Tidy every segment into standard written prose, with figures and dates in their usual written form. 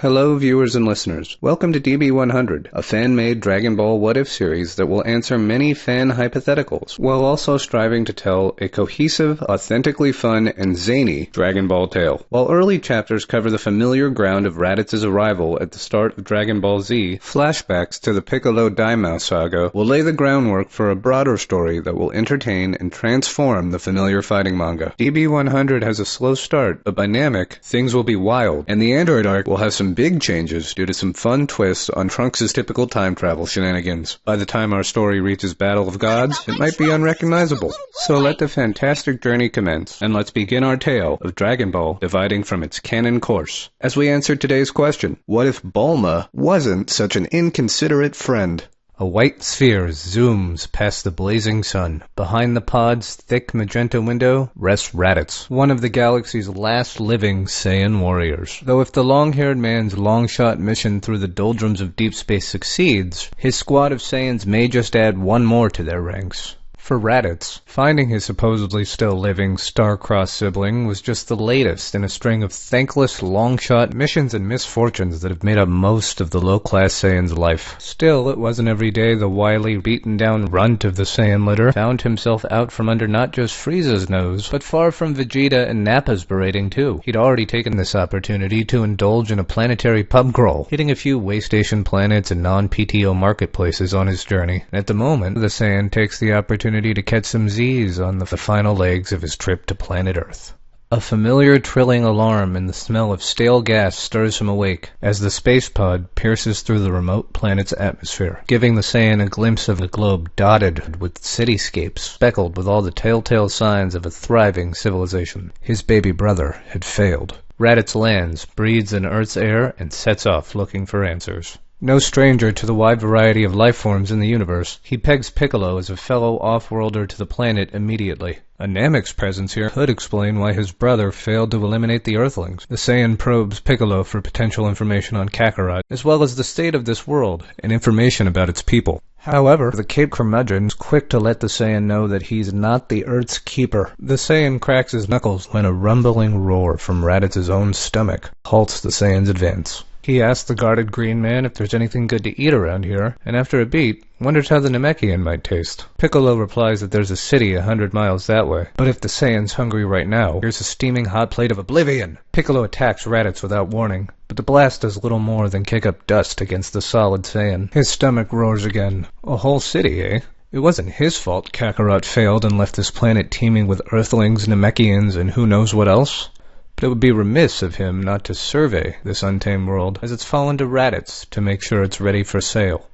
Hello viewers and listeners. Welcome to db100, a fan-made Dragon Ball What If series that will answer many fan hypotheticals, while also striving to tell a cohesive, authentically fun, and zany Dragon Ball tale. While early chapters cover the familiar ground of Raditz's arrival at the start of Dragon Ball Z, flashbacks to the Piccolo Daimao saga will lay the groundwork for a broader story that will entertain and transform the familiar fighting manga. db100 has a slow start, but by Namek, things will be wild, and the Android arc will have some big changes due to some fun twists on Trunks' typical time travel shenanigans. By the time our story reaches Battle of Gods, it might be unrecognizable. So let the fantastic journey commence, and let's begin our tale of Dragon Ball dividing from its canon course. As we answer today's question, what if Bulma wasn't such an inconsiderate friend? A white sphere zooms past the blazing sun. Behind the pod's thick magenta window rests Raditz, one of the galaxy's last living Saiyan warriors. Though if the long-haired man's long-shot mission through the doldrums of deep space succeeds, his squad of Saiyans may just add one more to their ranks. For Raditz, finding his supposedly still living star-crossed sibling was just the latest in a string of thankless long-shot missions and misfortunes that have made up most of the low-class Saiyan's life. Still, it wasn't every day the wily, beaten-down runt of the Saiyan litter found himself out from under not just Frieza's nose, but far from Vegeta and Nappa's berating too. He'd already taken this opportunity to indulge in a planetary pub crawl, hitting a few waystation planets and non-PTO marketplaces on his journey. At the moment, the Saiyan takes the opportunity to catch some Z's on the final legs of his trip to planet Earth. A familiar trilling alarm and the smell of stale gas stirs him awake as the space pod pierces through the remote planet's atmosphere, giving the Saiyan a glimpse of a globe dotted with cityscapes, speckled with all the telltale signs of a thriving civilization. His baby brother had failed. Raditz lands, breathes in Earth's air, and sets off looking for answers. No stranger to the wide variety of life forms in the universe, he pegs Piccolo as a fellow off-worlder to the planet immediately. A Namek's presence here could explain why his brother failed to eliminate the Earthlings. The Saiyan probes Piccolo for potential information on Kakarot, as well as the state of this world and information about its people. However, the Cape Curmudgeon's quick to let the Saiyan know that he's not the Earth's keeper. The Saiyan cracks his knuckles when a rumbling roar from Raditz's own stomach halts the Saiyan's advance. He asks the guarded green man if there's anything good to eat around here, and after a beat, wonders how the Namekian might taste. Piccolo replies that there's a city 100 miles that way, but if the Saiyan's hungry right now, here's a steaming hot plate of oblivion. Piccolo attacks Raditz without warning, but the blast does little more than kick up dust against the solid Saiyan. His stomach roars again. A whole city, eh? It wasn't his fault Kakarot failed and left this planet teeming with Earthlings, Namekians, and who knows what else. But it would be remiss of him not to survey this untamed world, as it's fallen to Raditz to make sure it's ready for sale.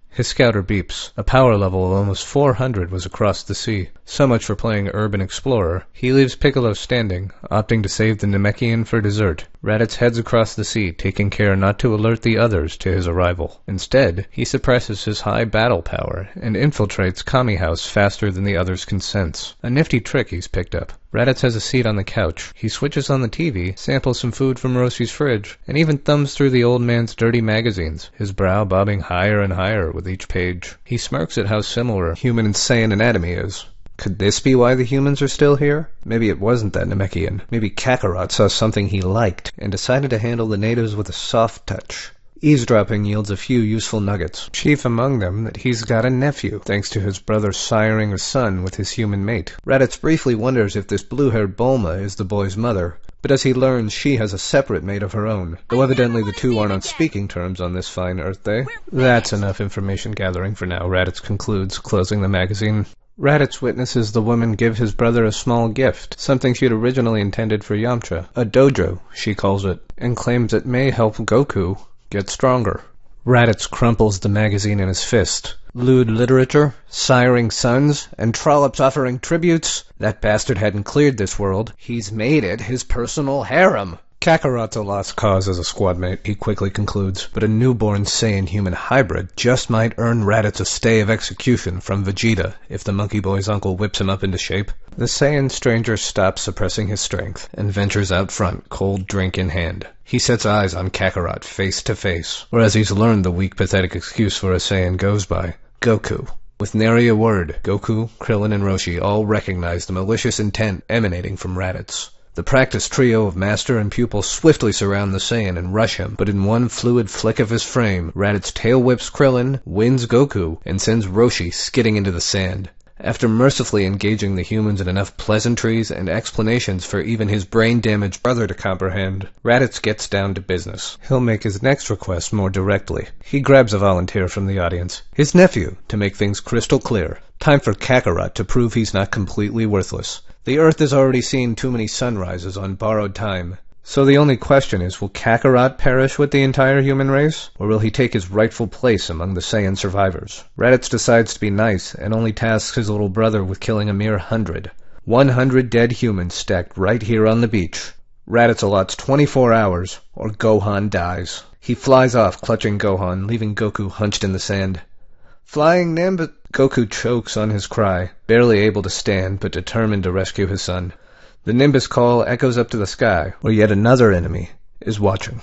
His scouter beeps. A power level of almost 400 was across the sea. So much for playing urban explorer. He leaves Piccolo standing, opting to save the Namekian for dessert. Raditz heads across the sea, taking care not to alert the others to his arrival. Instead, he suppresses his high battle power and infiltrates Kame House faster than the others can sense. A nifty trick he's picked up. Raditz has a seat on the couch. He switches on the TV, samples some food from Roshi's fridge, and even thumbs through the old man's dirty magazines, his brow bobbing higher and higher with each page. He smirks at how similar human and Saiyan anatomy is. Could this be why the humans are still here? Maybe it wasn't that Namekian. Maybe Kakarot saw something he liked and decided to handle the natives with a soft touch. Eavesdropping yields a few useful nuggets, chief among them that he's got a nephew, thanks to his brother siring a son with his human mate. Raditz briefly wonders if this blue-haired Bulma is the boy's mother, but as he learns she has a separate mate of her own, though evidently the two aren't on speaking terms on this fine Earth day. That's enough information gathering for now, Raditz concludes, closing the magazine. Raditz witnesses the woman give his brother a small gift, something she'd originally intended for Yamcha, a dojo, she calls it, and claims it may help Goku get stronger. Raditz crumples the magazine in his fist. Lewd literature, siring sons, and trollops offering tributes? That bastard hadn't cleared this world. He's made it his personal harem. Kakarot's a lost cause as a squad mate, he quickly concludes, but a newborn Saiyan-human hybrid just might earn Raditz a stay of execution from Vegeta if the monkey boy's uncle whips him up into shape. The Saiyan stranger stops suppressing his strength and ventures out front, cold drink in hand. He sets eyes on Kakarot face to face, or as he's learned the weak, pathetic excuse for a Saiyan goes by, Goku. With nary a word, Goku, Krillin, and Roshi all recognize the malicious intent emanating from Raditz. The practiced trio of master and pupil swiftly surround the Saiyan and rush him, but in one fluid flick of his frame, Raditz tail whips Krillin, wins Goku, and sends Roshi skidding into the sand. After mercifully engaging the humans in enough pleasantries and explanations for even his brain-damaged brother to comprehend, Raditz gets down to business. He'll make his next request more directly. He grabs a volunteer from the audience, his nephew, to make things crystal clear. Time for Kakarot to prove he's not completely worthless. The Earth has already seen too many sunrises on borrowed time. So the only question is, will Kakarot perish with the entire human race? Or will he take his rightful place among the Saiyan survivors? Raditz decides to be nice and only tasks his little brother with killing a mere 100. 100 dead humans stacked right here on the beach. Raditz allots 24 hours, or Gohan dies. He flies off, clutching Gohan, leaving Goku hunched in the sand. Flying Nimbus! Goku chokes on his cry, barely able to stand but determined to rescue his son. The Nimbus call echoes up to the sky, where yet another enemy is watching.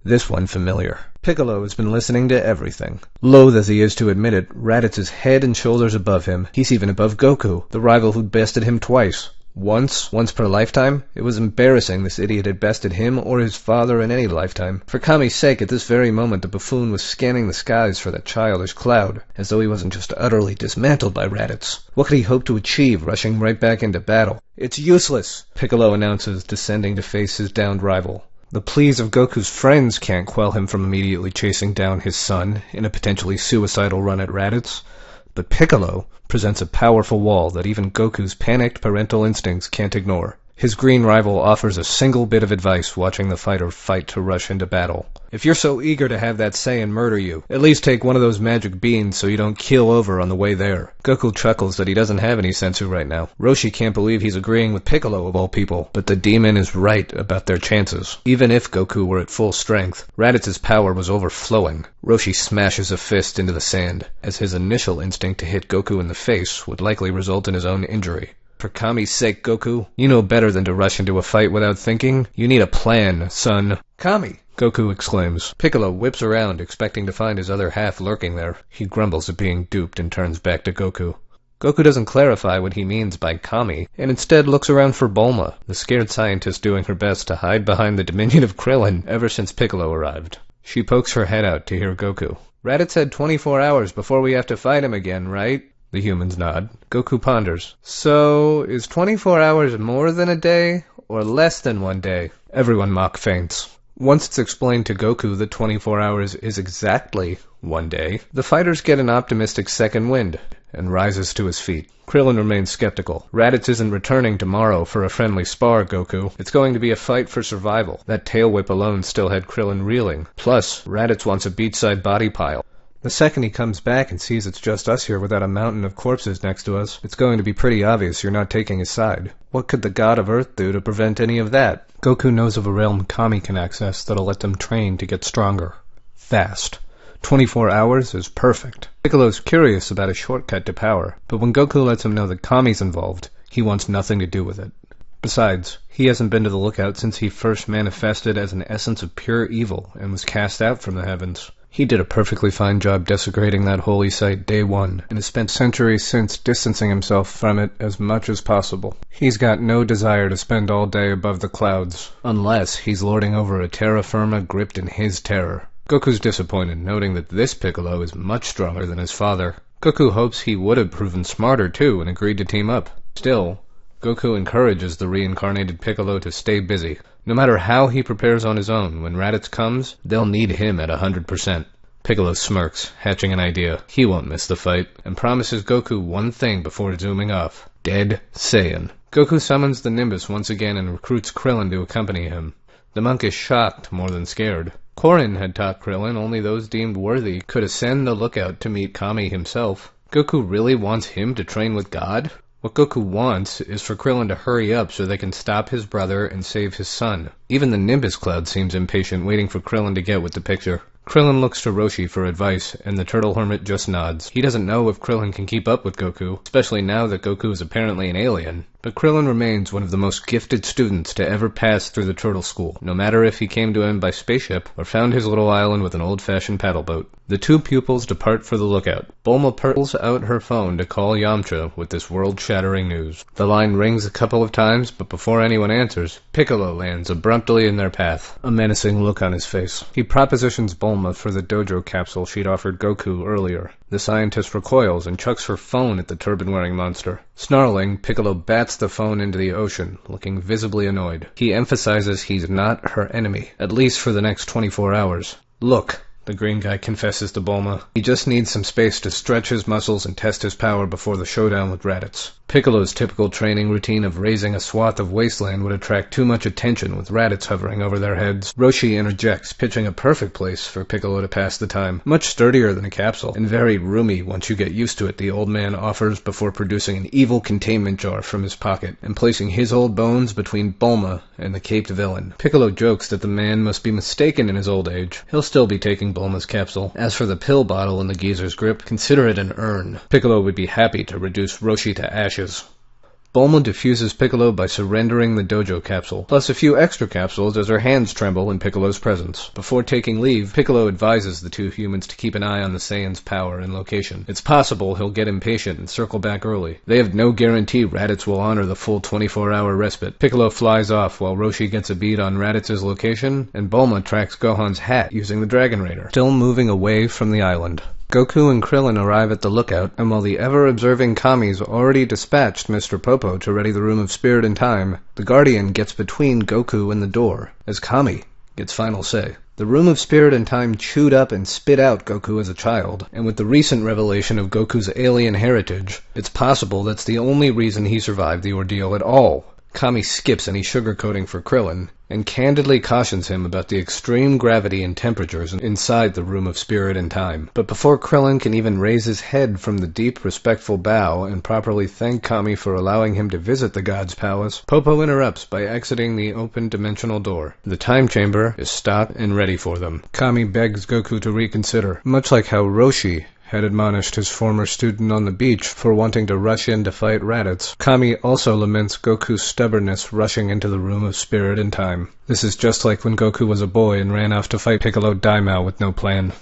This one familiar. Piccolo has been listening to everything. Loath as he is to admit it, Raditz is head and shoulders above him. He's even above Goku, the rival who'd bested him twice. Once per lifetime? It was embarrassing this idiot had bested him or his father in any lifetime. For Kame's sake, at this very moment the buffoon was scanning the skies for that childish cloud, as though he wasn't just utterly dismantled by Raditz. What could he hope to achieve, rushing right back into battle? It's useless, Piccolo announces, descending to face his downed rival. The pleas of Goku's friends can't quell him from immediately chasing down his son in a potentially suicidal run at Raditz. But Piccolo presents a powerful wall that even Goku's panicked parental instincts can't ignore. His green rival offers a single bit of advice watching the fighter fight to rush into battle. If you're so eager to have that Saiyan murder you, at least take one of those magic beans so you don't keel over on the way there. Goku chuckles that he doesn't have any sensu right now. Roshi can't believe he's agreeing with Piccolo of all people, but the demon is right about their chances. Even if Goku were at full strength, Raditz's power was overflowing. Roshi smashes a fist into the sand, as his initial instinct to hit Goku in the face would likely result in his own injury. For Kame's sake, Goku, you know better than to rush into a fight without thinking. You need a plan, son. Kame! Goku exclaims. Piccolo whips around, expecting to find his other half lurking there. He grumbles at being duped and turns back to Goku. Goku doesn't clarify what he means by Kame, and instead looks around for Bulma, the scared scientist doing her best to hide behind the diminutive Krillin ever since Piccolo arrived. She pokes her head out to hear Goku. Raditz said 24 hours before we have to fight him again, right? The humans nod. Goku ponders. So, is 24 hours more than a day, or less than 1 day? Everyone mock feints. Once it's explained to Goku that 24 hours is exactly 1 day, the fighters get an optimistic second wind, and rises to his feet. Krillin remains skeptical. Raditz isn't returning tomorrow for a friendly spar, Goku. It's going to be a fight for survival. That tail whip alone still had Krillin reeling. Plus, Raditz wants a beachside body pile. The second he comes back and sees it's just us here without a mountain of corpses next to us, it's going to be pretty obvious you're not taking his side. What could the god of Earth do to prevent any of that? Goku knows of a realm Kame can access that'll let them train to get stronger. Fast. 24 hours is perfect. Piccolo's curious about a shortcut to power, but when Goku lets him know that Kame's involved, he wants nothing to do with it. Besides, he hasn't been to the lookout since he first manifested as an essence of pure evil and was cast out from the heavens. He did a perfectly fine job desecrating that holy site day one, and has spent centuries since distancing himself from it as much as possible. He's got no desire to spend all day above the clouds, unless he's lording over a terra firma gripped in his terror. Goku's disappointed, noting that this Piccolo is much stronger than his father. Goku hopes he would have proven smarter too and agreed to team up. Still, Goku encourages the reincarnated Piccolo to stay busy. No matter how he prepares on his own, when Raditz comes, they'll need him at 100%. Piccolo smirks, hatching an idea. He won't miss the fight, and promises Goku one thing before zooming off. Dead Saiyan. Goku summons the Nimbus once again and recruits Krillin to accompany him. The monk is shocked more than scared. Korin had taught Krillin only those deemed worthy could ascend the lookout to meet Kame himself. Goku really wants him to train with God? What Goku wants is for Krillin to hurry up so they can stop his brother and save his son. Even the Nimbus Cloud seems impatient, waiting for Krillin to get with the picture. Krillin looks to Roshi for advice, and the Turtle Hermit just nods. He doesn't know if Krillin can keep up with Goku, especially now that Goku is apparently an alien, But Krillin remains one of the most gifted students to ever pass through the Turtle School, no matter if he came to him by spaceship or found his little island with an old-fashioned paddle boat. The two pupils depart for the lookout. Bulma pulls out her phone to call Yamcha with this world-shattering news. The line rings a couple of times, but before anyone answers, Piccolo lands abruptly in their path, a menacing look on his face. He propositions Bulma for the dojo capsule she'd offered Goku earlier. The scientist recoils and chucks her phone at the turban-wearing monster. Snarling, Piccolo bats the phone into the ocean, looking visibly annoyed. He emphasizes he's not her enemy, at least for the next 24 hours. Look, the green guy confesses to Bulma. He just needs some space to stretch his muscles and test his power before the showdown with Raditz. Piccolo's typical training routine of raising a swath of wasteland would attract too much attention with Raditz hovering over their heads. Roshi interjects, pitching a perfect place for Piccolo to pass the time. Much sturdier than a capsule, and very roomy once you get used to it, the old man offers before producing an evil containment jar from his pocket and placing his old bones between Bulma and the caped villain. Piccolo jokes that the man must be mistaken in his old age. He'll still be taking Bulma's capsule. As for the pill bottle in the geezer's grip, consider it an urn. Piccolo would be happy to reduce Roshi to ashes. Bulma defuses Piccolo by surrendering the dojo capsule, plus a few extra capsules as her hands tremble in Piccolo's presence. Before taking leave, Piccolo advises the two humans to keep an eye on the Saiyan's power and location. It's possible he'll get impatient and circle back early. They have no guarantee Raditz will honor the full 24-hour respite. Piccolo flies off while Roshi gets a bead on Raditz's location, and Bulma tracks Gohan's hat using the Dragon Raider, still moving away from the island. Goku and Krillin arrive at the lookout, and while the ever-observing Kame's already dispatched Mr. Popo to ready the Room of Spirit and Time, the Guardian gets between Goku and the door, as Kame gets final say. The Room of Spirit and Time chewed up and spit out Goku as a child, and with the recent revelation of Goku's alien heritage, it's possible that's the only reason he survived the ordeal at all. Kame skips any sugarcoating for Krillin, and candidly cautions him about the extreme gravity and temperatures inside the Room of Spirit and Time. But before Krillin can even raise his head from the deep, respectful bow and properly thank Kame for allowing him to visit the god's palace, Popo interrupts by exiting the open dimensional door. The time chamber is stocked and ready for them. Kame begs Goku to reconsider, much like how Roshi had admonished his former student on the beach for wanting to rush in to fight Raditz. Kame also laments Goku's stubbornness rushing into the Room of Spirit and Time. This is just like when Goku was a boy and ran off to fight Piccolo Daimao with no plan.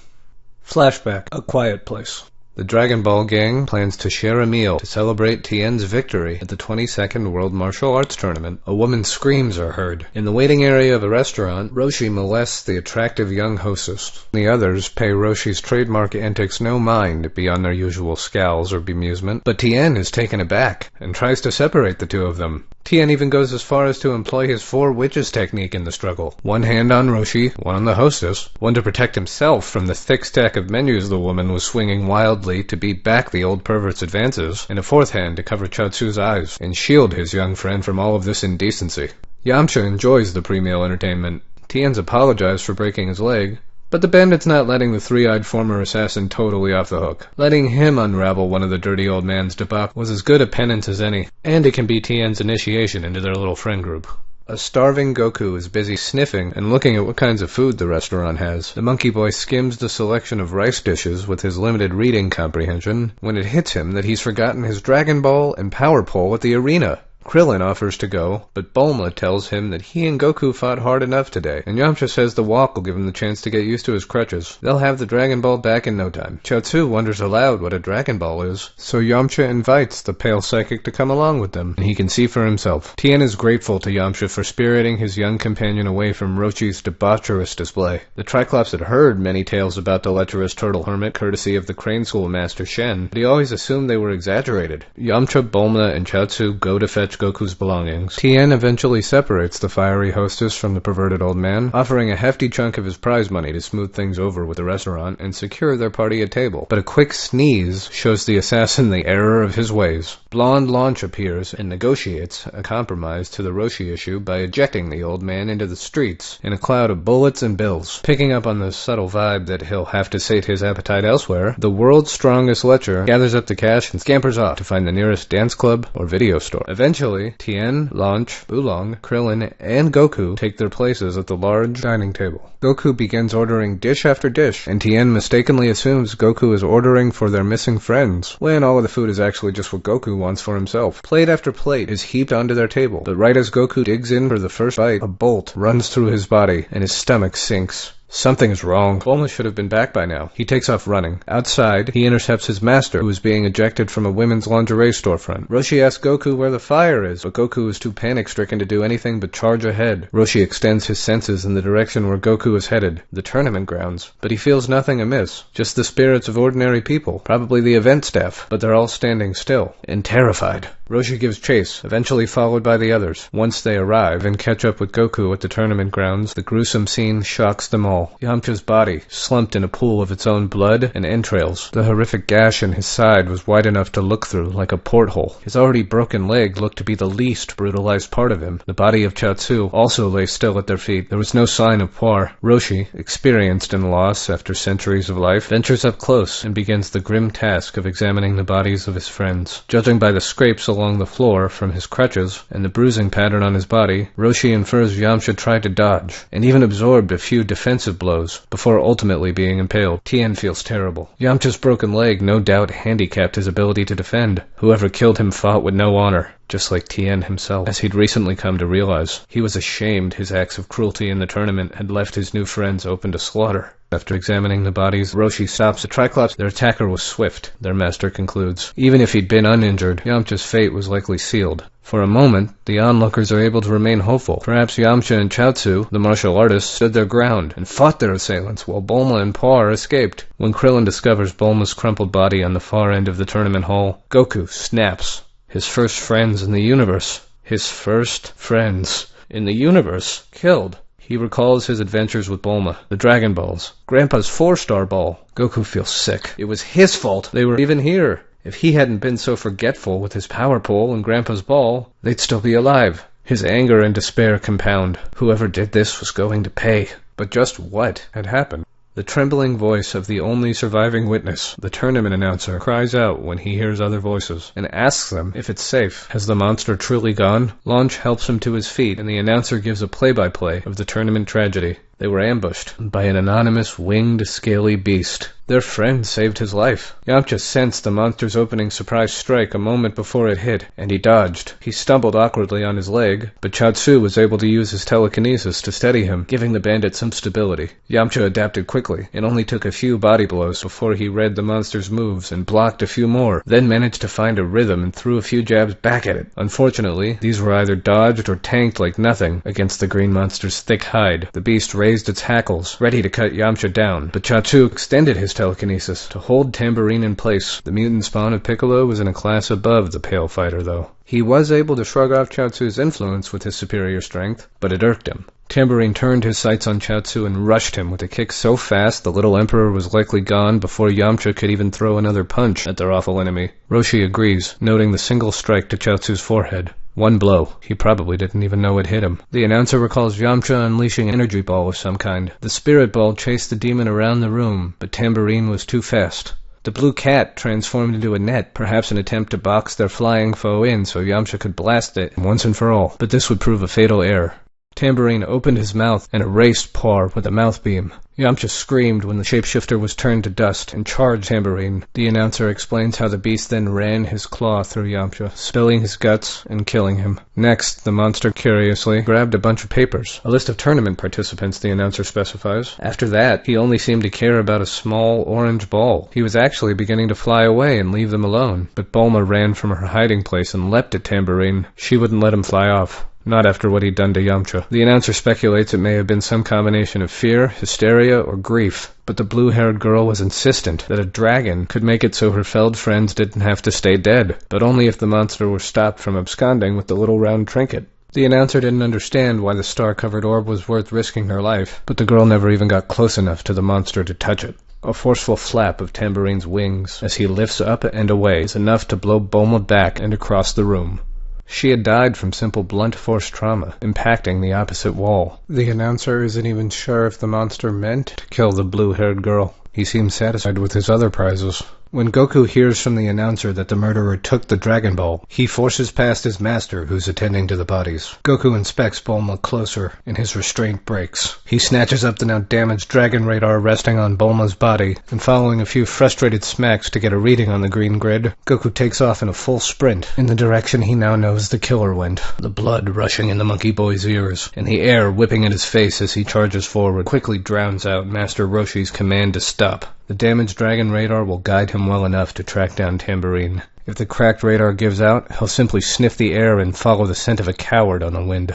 Flashback, A Quiet Place. The Dragon Ball gang plans to share a meal to celebrate Tien's victory at the 22nd World Martial Arts Tournament. A woman's screams are heard. In the waiting area of a restaurant, Roshi molests the attractive young hostess. The others pay Roshi's trademark antics no mind beyond their usual scowls or bemusement, but Tien is taken aback and tries to separate the two of them. Tien even goes as far as to employ his four witches technique in the struggle. One hand on Roshi, one on the hostess, one to protect himself from the thick stack of menus the woman was swinging wildly to beat back the old pervert's advances, and a fourth hand to cover Chaozu's eyes and shield his young friend from all of this indecency. Yamcha enjoys the pre-meal entertainment. Tien's apologized for breaking his leg, but the bandit's not letting the three-eyed former assassin totally off the hook. Letting him unravel one of the dirty old man's debacle was as good a penance as any, and it can be Tien's initiation into their little friend group. A starving Goku is busy sniffing and looking at what kinds of food the restaurant has. The monkey boy skims the selection of rice dishes with his limited reading comprehension when it hits him that he's forgotten his Dragon Ball and Power Pole at the arena. Krillin offers to go, but Bulma tells him that he and Goku fought hard enough today, and Yamcha says the walk will give him the chance to get used to his crutches. They'll have the Dragon Ball back in no time. Chaozu wonders aloud what a Dragon Ball is, so Yamcha invites the pale psychic to come along with them, and he can see for himself. Tien is grateful to Yamcha for spiriting his young companion away from Roshi's debaucherous display. The Triclops had heard many tales about the lecherous turtle hermit courtesy of the Crane School master Shen, but he always assumed they were exaggerated. Yamcha, Bulma, and Chaozu go to fetch Goku's belongings. Tien eventually separates the fiery hostess from the perverted old man, offering a hefty chunk of his prize money to smooth things over with the restaurant and secure their party a table. But a quick sneeze shows the assassin the error of his ways. Blonde Launch appears and negotiates a compromise to the Roshi issue by ejecting the old man into the streets in a cloud of bullets and bills. Picking up on the subtle vibe that he'll have to sate his appetite elsewhere, the world's strongest lecher gathers up the cash and scampers off to find the nearest dance club or video store. Eventually, Eventually, Tien, Launch, Oolong, Krillin, and Goku take their places at the large dining table. Goku begins ordering dish after dish, and Tien mistakenly assumes Goku is ordering for their missing friends, when all of the food is actually just what Goku wants for himself. Plate after plate is heaped onto their table, but right as Goku digs in for the first bite, a bolt runs through his body, and his stomach sinks. Something is wrong. Bulma should have been back by now. He takes off running. Outside, he intercepts his master, who is being ejected from a women's lingerie storefront. Roshi asks Goku where the fire is, but Goku is too panic-stricken to do anything but charge ahead. Roshi extends his senses in the direction where Goku is headed, the tournament grounds. But he feels nothing amiss. Just the spirits of ordinary people, probably the event staff, but they're all standing still and terrified. Roshi gives chase, eventually followed by the others. Once they arrive and catch up with Goku at the tournament grounds, the gruesome scene shocks them all. Yamcha's body, slumped in a pool of its own blood and entrails. The horrific gash in his side was wide enough to look through, like a porthole. His already broken leg looked to be the least brutalized part of him. The body of Chaozu also lay still at their feet. There was no sign of Poir. Roshi, experienced in loss after centuries of life, ventures up close and begins the grim task of examining the bodies of his friends. Judging by the scrapes along the floor from his crutches and the bruising pattern on his body, Roshi infers Yamcha tried to dodge, and even absorbed a few defensive blows, before ultimately being impaled. Tien feels terrible. Yamcha's broken leg no doubt handicapped his ability to defend. Whoever killed him fought with no honor, just like Tien himself, as he'd recently come to realize. He was ashamed his acts of cruelty in the tournament had left his new friends open to slaughter. After examining the bodies, Roshi stops the Triclops. Their attacker was swift, their master concludes. Even if he'd been uninjured, Yamcha's fate was likely sealed. For a moment, the onlookers are able to remain hopeful. Perhaps Yamcha and Chaozu, the martial artists, stood their ground and fought their assailants while Bulma and Poir escaped. When Krillin discovers Bulma's crumpled body on the far end of the tournament hall, Goku snaps. His first friends in the universe. His first friends in the universe. Killed. He recalls his adventures with Bulma, the Dragon Balls, Grandpa's 4-star ball. Goku feels sick. It was his fault they were even here. If he hadn't been so forgetful with his power pole and Grandpa's ball, they'd still be alive. His anger and despair compound. Whoever did this was going to pay. But just what had happened? The trembling voice of the only surviving witness, the tournament announcer, cries out when he hears other voices, and asks them if it's safe. Has the monster truly gone? Launch helps him to his feet, and the announcer gives a play-by-play of the tournament tragedy. They were ambushed by an anonymous, winged, scaly beast. Their friend saved his life. Yamcha sensed the monster's opening surprise strike a moment before it hit, and he dodged. He stumbled awkwardly on his leg, but Chaozu was able to use his telekinesis to steady him, giving the bandit some stability. Yamcha adapted quickly. It only took a few body blows before he read the monster's moves and blocked a few more, then managed to find a rhythm and threw a few jabs back at it. Unfortunately, these were either dodged or tanked like nothing against the green monster's thick hide. The beast raised its hackles, ready to cut Yamcha down, but Chaozu extended his telekinesis to hold Tambourine in place. The mutant spawn of Piccolo was in a class above the Pale Fighter, though. He was able to shrug off Chaozu's influence with his superior strength, but it irked him. Tambourine turned his sights on Chaozu and rushed him with a kick so fast the little emperor was likely gone before Yamcha could even throw another punch at their awful enemy. Roshi agrees, noting the single strike to Chaozu's forehead. One blow. He probably didn't even know it hit him. The announcer recalls Yamcha unleashing an energy ball of some kind. The spirit ball chased the demon around the room, but Tambourine was too fast. The blue cat transformed into a net, perhaps an attempt to box their flying foe in so Yamcha could blast it once and for all. But this would prove a fatal error. Tambourine opened his mouth and erased Poir with a mouth beam. Yamcha screamed when the shapeshifter was turned to dust and charged Tambourine. The announcer explains how the beast then ran his claw through Yamcha, spilling his guts and killing him. Next, the monster curiously grabbed a bunch of papers. A list of tournament participants, the announcer specifies. After that, he only seemed to care about a small orange ball. He was actually beginning to fly away and leave them alone. But Bulma ran from her hiding place and leapt at Tambourine. She wouldn't let him fly off. Not after what he'd done to Yamcha. The announcer speculates it may have been some combination of fear, hysteria, or grief, but the blue-haired girl was insistent that a dragon could make it so her felled friends didn't have to stay dead, but only if the monster were stopped from absconding with the little round trinket. The announcer didn't understand why the star-covered orb was worth risking her life, but the girl never even got close enough to the monster to touch it. A forceful flap of Tambourine's wings as he lifts up and away is enough to blow Bulma back and across the room. She had died from simple blunt force trauma, impacting the opposite wall. The announcer isn't even sure if the monster meant to kill the blue-haired girl. He seemed satisfied with his other prizes. When Goku hears from the announcer that the murderer took the Dragon Ball, he forces past his master, who's attending to the bodies. Goku inspects Bulma closer, and his restraint breaks. He snatches up the now damaged Dragon Radar resting on Bulma's body, and following a few frustrated smacks to get a reading on the green grid, Goku takes off in a full sprint, in the direction he now knows the killer went. The blood rushing in the monkey boy's ears, and the air whipping at his face as he charges forward, quickly drowns out Master Roshi's command to stop. The damaged Dragon Radar will guide him well enough to track down Tambourine. If the cracked radar gives out, he'll simply sniff the air and follow the scent of a coward on the wind.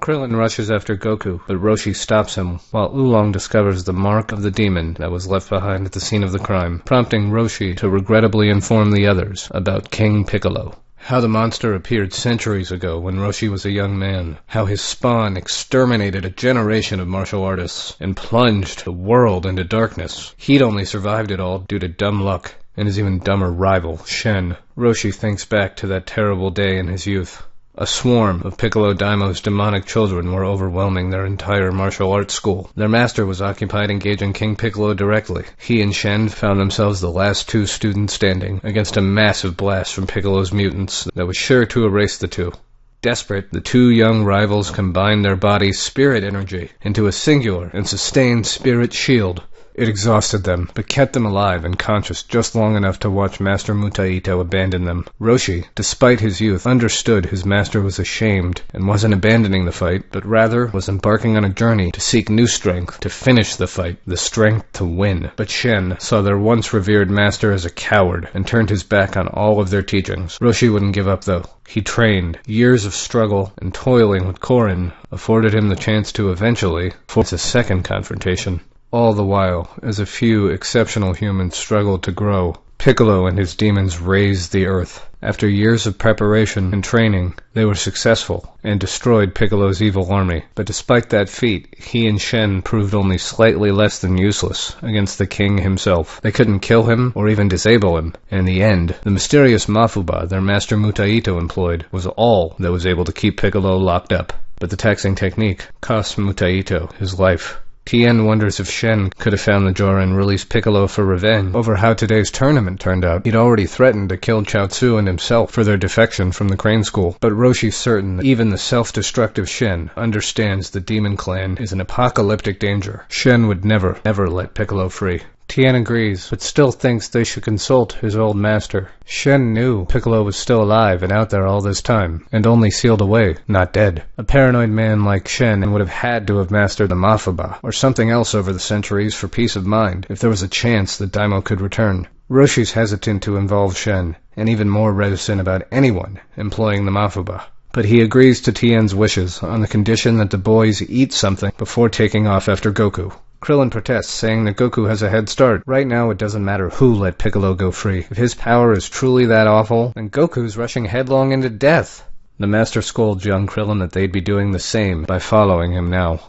Krillin rushes after Goku, but Roshi stops him, while Oolong discovers the mark of the demon that was left behind at the scene of the crime, prompting Roshi to regrettably inform the others about King Piccolo. How the monster appeared centuries ago when Roshi was a young man. How his spawn exterminated a generation of martial artists and plunged the world into darkness. He'd only survived it all due to dumb luck and his even dumber rival, Shen. Roshi thinks back to that terrible day in his youth. A swarm of Piccolo Daimao's demonic children were overwhelming their entire martial arts school. Their master was occupied engaging King Piccolo directly. He and Shen found themselves the last two students standing against a massive blast from Piccolo's mutants that was sure to erase the two. Desperate, the two young rivals combined their bodies' spirit energy into a singular and sustained spirit shield. It exhausted them, but kept them alive and conscious just long enough to watch Master Mutaito abandon them. Roshi, despite his youth, understood his master was ashamed and wasn't abandoning the fight, but rather was embarking on a journey to seek new strength, to finish the fight, the strength to win. But Shen saw their once revered master as a coward and turned his back on all of their teachings. Roshi wouldn't give up though. He trained. Years of struggle and toiling with Korin afforded him the chance to eventually force a second confrontation. All the while, as a few exceptional humans struggled to grow, Piccolo and his demons razed the earth. After years of preparation and training, they were successful and destroyed Piccolo's evil army. But despite that feat, he and Shen proved only slightly less than useless against the king himself. They couldn't kill him or even disable him. And in the end, the mysterious Mafuba their master Mutaito employed was all that was able to keep Piccolo locked up. But the taxing technique cost Mutaito his life. Tien wonders if Shen could have found the jar and released Piccolo for revenge over how today's tournament turned out. He'd already threatened to kill Chaozu and himself for their defection from the Crane School, but Roshi's certain that even the self-destructive Shen understands the Demon Clan is an apocalyptic danger. Shen would never, ever let Piccolo free. Tien agrees, but still thinks they should consult his old master. Shen knew Piccolo was still alive and out there all this time, and only sealed away, not dead. A paranoid man like Shen would have had to have mastered the Mafuba, or something else over the centuries for peace of mind, if there was a chance that Daimao could return. Roshi's hesitant to involve Shen, and even more reticent about anyone employing the Mafuba. But he agrees to Tien's wishes on the condition that the boys eat something before taking off after Goku. Krillin protests, saying that Goku has a head start. Right now it doesn't matter who let Piccolo go free. If his power is truly that awful, then Goku's rushing headlong into death. The master scolds young Krillin that they'd be doing the same by following him now.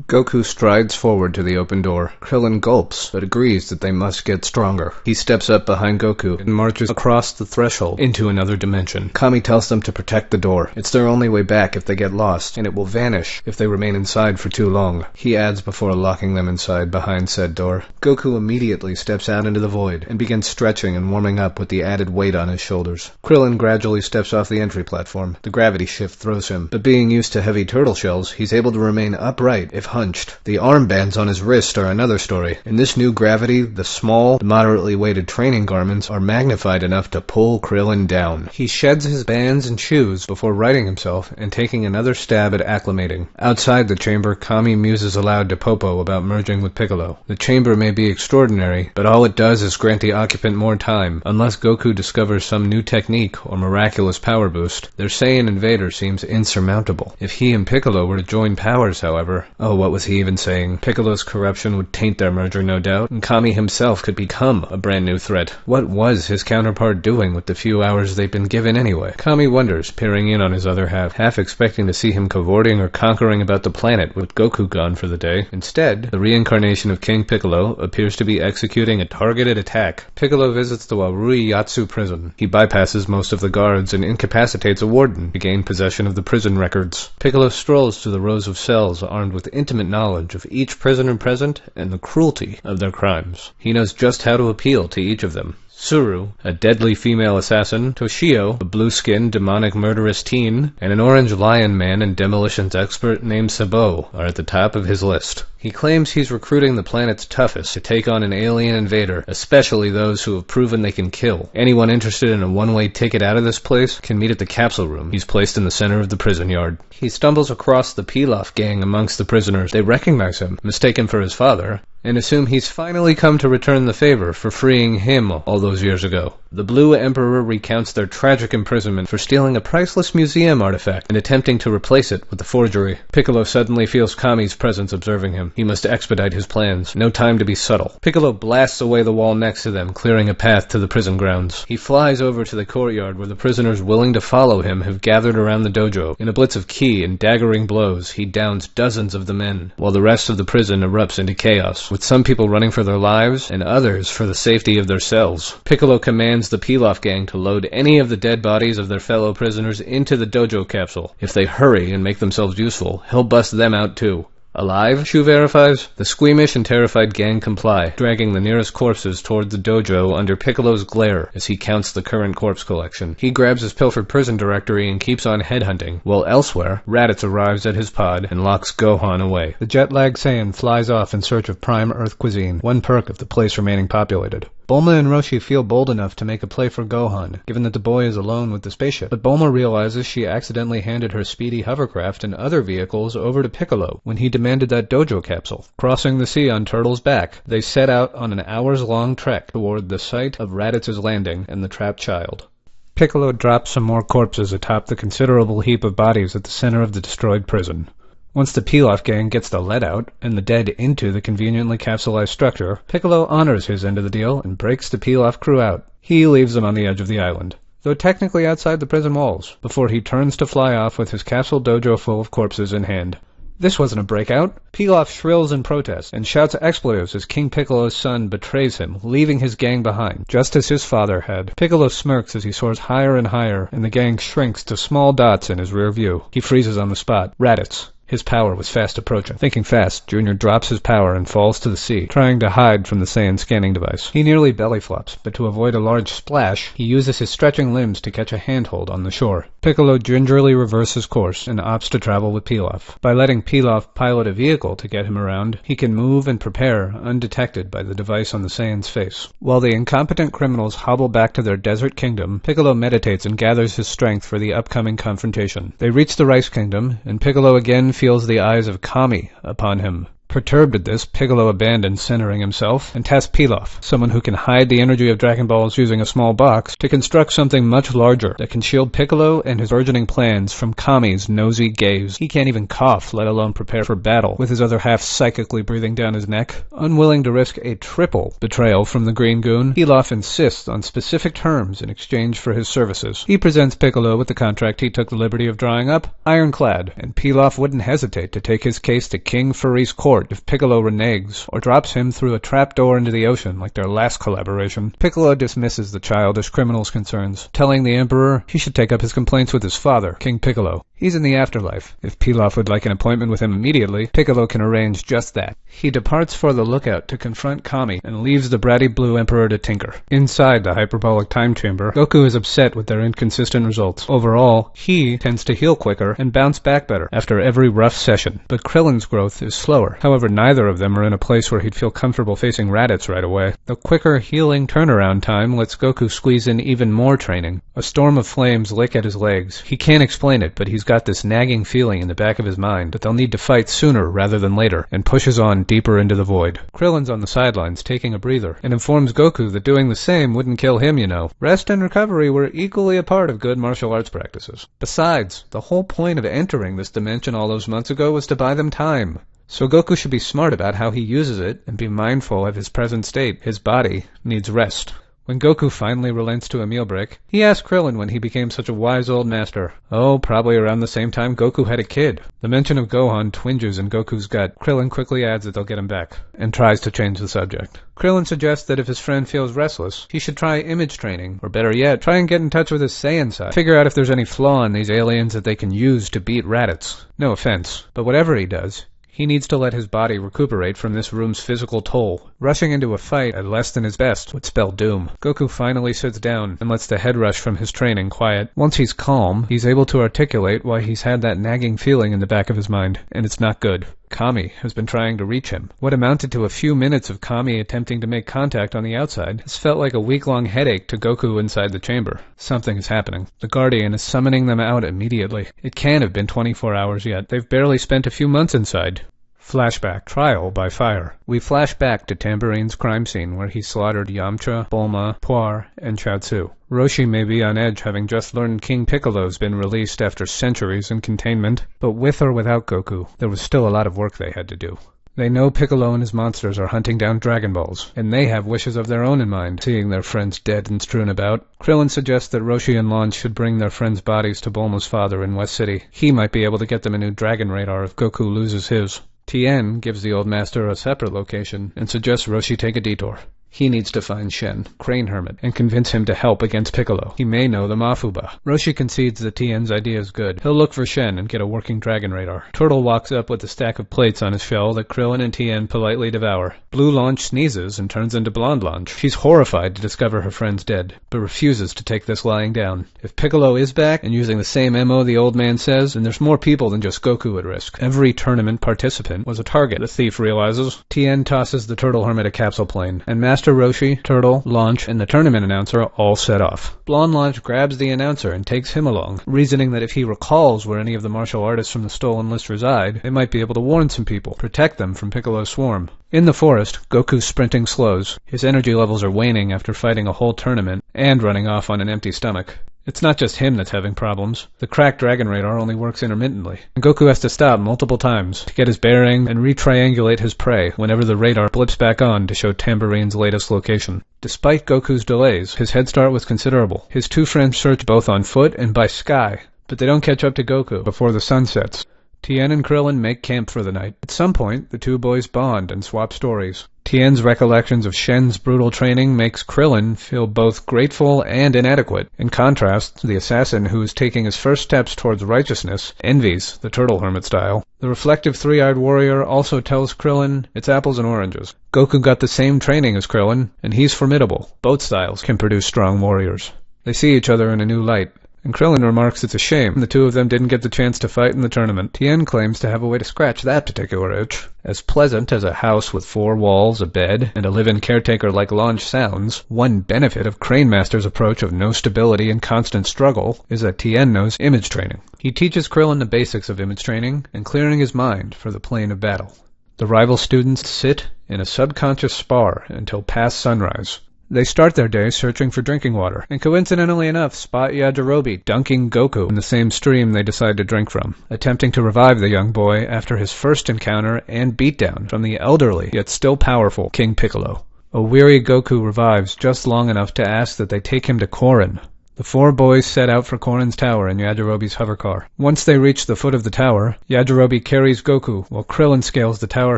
Goku strides forward to the open door. Krillin gulps, but agrees that they must get stronger. He steps up behind Goku and marches across the threshold into another dimension. Kame tells them to protect the door. It's their only way back if they get lost, and it will vanish if they remain inside for too long. He adds before locking them inside behind said door. Goku immediately steps out into the void and begins stretching and warming up with the added weight on his shoulders. Krillin gradually steps off the entry platform. The gravity shift throws him, but being used to heavy turtle shells, he's able to remain upright if hunched. The armbands on his wrist are another story. In this new gravity, the small, moderately weighted training garments are magnified enough to pull Krillin down. He sheds his bands and shoes before righting himself and taking another stab at acclimating. Outside the chamber, Kame muses aloud to Popo about merging with Piccolo. The chamber may be extraordinary, but all it does is grant the occupant more time. Unless Goku discovers some new technique or miraculous power boost, their Saiyan invader seems insurmountable. If he and Piccolo were to join powers, however, what was he even saying? Piccolo's corruption would taint their merger, no doubt, and Kame himself could become a brand new threat. What was his counterpart doing with the few hours they'd been given anyway? Kame wonders, peering in on his other half expecting to see him cavorting or conquering about the planet with Goku gone for the day. Instead, the reincarnation of King Piccolo appears to be executing a targeted attack. Piccolo visits the Warui Yatsu prison. He bypasses most of the guards and incapacitates a warden to gain possession of the prison records. Piccolo strolls through the rows of cells armed with intimate knowledge of each prisoner present and the cruelty of their crimes. He knows just how to appeal to each of them. Tsuru, a deadly female assassin, Toshio, a blue-skinned, demonic murderous teen, and an orange lion man and demolitions expert named Sabo are at the top of his list. He claims he's recruiting the planet's toughest to take on an alien invader, especially those who have proven they can kill. Anyone interested in a one-way ticket out of this place can meet at the capsule room. He's placed in the center of the prison yard. He stumbles across the Pilaf gang amongst the prisoners. They recognize him, mistake him for his father, and assume he's finally come to return the favor for freeing him all those years ago. The Blue Emperor recounts their tragic imprisonment for stealing a priceless museum artifact and attempting to replace it with a forgery. Piccolo suddenly feels Kame's presence observing him. He must expedite his plans. No time to be subtle. Piccolo blasts away the wall next to them, clearing a path to the prison grounds. He flies over to the courtyard where the prisoners willing to follow him have gathered around the dojo. In a blitz of ki and daggering blows, he downs dozens of the men, while the rest of the prison erupts into chaos, with some people running for their lives and others for the safety of their cells. Piccolo commands the Pilaf gang to load any of the dead bodies of their fellow prisoners into the dojo capsule. If they hurry and make themselves useful, he'll bust them out too. Alive? Shu verifies. The squeamish and terrified gang comply, dragging the nearest corpses toward the dojo under Piccolo's glare as he counts the current corpse collection. He grabs his pilfered prison directory and keeps on headhunting, while elsewhere, Raditz arrives at his pod and locks Gohan away. The jet-lagged Saiyan flies off in search of prime Earth cuisine, one perk of the place remaining populated. Bulma and Roshi feel bold enough to make a play for Gohan, given that the boy is alone with the spaceship. But Bulma realizes she accidentally handed her speedy hovercraft and other vehicles over to Piccolo when he demanded that dojo capsule. Crossing the sea on Turtle's back, they set out on an hours-long trek toward the site of Raditz's landing and the trapped child. Piccolo drops some more corpses atop the considerable heap of bodies at the center of the destroyed prison. Once the Pilaf gang gets the lead out and the dead into the conveniently capsulized structure, Piccolo honors his end of the deal and breaks the Pilaf crew out. He leaves them on the edge of the island, though technically outside the prison walls, before he turns to fly off with his capsule dojo full of corpses in hand. This wasn't a breakout. Pilaf shrills in protest and shouts expletives as King Piccolo's son betrays him, leaving his gang behind, just as his father had. Piccolo smirks as he soars higher and higher, and the gang shrinks to small dots in his rear view. He freezes on the spot. Raditz. His power was fast approaching. Thinking fast, Junior drops his power and falls to the sea, trying to hide from the Saiyan scanning device. He nearly belly flops, but to avoid a large splash, he uses his stretching limbs to catch a handhold on the shore. Piccolo gingerly reverses course and opts to travel with Pilaf. By letting Pilaf pilot a vehicle to get him around, he can move and prepare undetected by the device on the Saiyan's face. While the incompetent criminals hobble back to their desert kingdom, Piccolo meditates and gathers his strength for the upcoming confrontation. They reach the Rice Kingdom, and Piccolo again feels the eyes of Kame upon him. Perturbed at this, Piccolo abandons centering himself and tasks Pilaf, someone who can hide the energy of Dragon Balls using a small box, to construct something much larger that can shield Piccolo and his burgeoning plans from Kame's nosy gaze. He can't even cough, let alone prepare for battle, with his other half psychically breathing down his neck. Unwilling to risk a triple betrayal from the Green Goon, Pilaf insists on specific terms in exchange for his services. He presents Piccolo with the contract he took the liberty of drawing up, ironclad, and Pilaf wouldn't hesitate to take his case to King Fari's court if Piccolo reneges, or drops him through a trapdoor into the ocean like their last collaboration. Piccolo dismisses the childish criminal's concerns, telling the Emperor he should take up his complaints with his father, King Piccolo. He's in the afterlife. If Pilaf would like an appointment with him immediately, Piccolo can arrange just that. He departs for the lookout to confront Kame and leaves the bratty Blue Emperor to tinker. Inside the hyperbolic time chamber, Goku is upset with their inconsistent results. Overall, he tends to heal quicker and bounce back better after every rough session, but Krillin's growth is slower. However, neither of them are in a place where he'd feel comfortable facing Raditz right away. The quicker healing turnaround time lets Goku squeeze in even more training. A storm of flames lick at his legs. He can't explain it, but he's got this nagging feeling in the back of his mind that they'll need to fight sooner rather than later, and pushes on deeper into the void. Krillin's on the sidelines taking a breather, and informs Goku that doing the same wouldn't kill him, you know. Rest and recovery were equally a part of good martial arts practices. Besides, the whole point of entering this dimension all those months ago was to buy them time. So Goku should be smart about how he uses it and be mindful of his present state. His body needs rest. When Goku finally relents to a meal break, he asks Krillin when he became such a wise old master. Oh, probably around the same time Goku had a kid. The mention of Gohan twinges in Goku's gut. Krillin quickly adds that they'll get him back, and tries to change the subject. Krillin suggests that if his friend feels restless, he should try image training, or better yet, try and get in touch with his Saiyan side. Figure out if there's any flaw in these aliens that they can use to beat Raditz. No offense, but whatever he does, He needs to let his body recuperate from this room's physical toll. Rushing into a fight at less than his best would spell doom. Goku finally sits down and lets the head rush from his training quiet. Once he's calm, he's able to articulate why he's had that nagging feeling in the back of his mind, and it's not good. Kame has been trying to reach him. What amounted to a few minutes of Kame attempting to make contact on the outside has felt like a week-long headache to Goku inside the chamber. Something is happening. The Guardian is summoning them out immediately. It can't have been 24 hours yet. They've barely spent a few months inside. Flashback. Trial by fire. We flash back to Tambourine's crime scene where he slaughtered Yamcha, Bulma, Puar, and Chaozu. Roshi may be on edge having just learned King Piccolo's been released after centuries in containment, but with or without Goku, there was still a lot of work they had to do. They know Piccolo and his monsters are hunting down Dragon Balls, and they have wishes of their own in mind, seeing their friends dead and strewn about. Krillin suggests that Roshi and Launch should bring their friends' bodies to Bulma's father in West City. He might be able to get them a new Dragon Radar if Goku loses his. Tien gives the old master a separate location and suggests Roshi take a detour. He needs to find Shen, Crane Hermit, and convince him to help against Piccolo. He may know the Mafuba. Roshi concedes that Tien's idea is good. He'll look for Shen and get a working Dragon Radar. Turtle walks up with a stack of plates on his shell that Krillin and Tien politely devour. Blue Launch sneezes and turns into Blonde Launch. She's horrified to discover her friend's dead, but refuses to take this lying down. If Piccolo is back and using the same MO the old man says, then there's more people than just Goku at risk. Every tournament participant was a target, the thief realizes. Tien tosses the Turtle Hermit a capsule plane, and Master Roshi, Turtle, Launch, and the tournament announcer all set off. Blonde Launch grabs the announcer and takes him along, reasoning that if he recalls where any of the martial artists from the stolen list reside, they might be able to warn some people, protect them from Piccolo's swarm. In the forest, Goku's sprinting slows. His energy levels are waning after fighting a whole tournament and running off on an empty stomach. It's not just him that's having problems. The cracked Dragon Radar only works intermittently, and Goku has to stop multiple times to get his bearing and re-triangulate his prey whenever the radar blips back on to show Tambourine's latest location. Despite Goku's delays, his head start was considerable. His two friends search both on foot and by sky, but they don't catch up to Goku before the sun sets. Tien and Krillin make camp for the night. At some point, the two boys bond and swap stories. Tien's recollections of Shen's brutal training makes Krillin feel both grateful and inadequate. In contrast, the assassin who is taking his first steps towards righteousness envies the Turtle Hermit style. The reflective three-eyed warrior also tells Krillin it's apples and oranges. Goku got the same training as Krillin, and he's formidable. Both styles can produce strong warriors. They see each other in a new light, and Krillin remarks it's a shame the two of them didn't get the chance to fight in the tournament. Tien claims to have a way to scratch that particular itch. As pleasant as a house with 4 walls, a bed, and a live-in caretaker like Launch sounds, one benefit of Crane Master's approach of no stability and constant struggle is that Tien knows image training. He teaches Krillin the basics of image training and clearing his mind for the plane of battle. The rival students sit in a subconscious spar until past sunrise. They start their day searching for drinking water, and coincidentally enough spot Yajirobe dunking Goku in the same stream they decide to drink from, attempting to revive the young boy after his first encounter and beatdown from the elderly yet still powerful King Piccolo. A weary Goku revives just long enough to ask that they take him to Korin. The 4 boys set out for Korin's tower in Yajirobe's hovercar. Once they reach the foot of the tower, Yajirobe carries Goku while Krillin scales the tower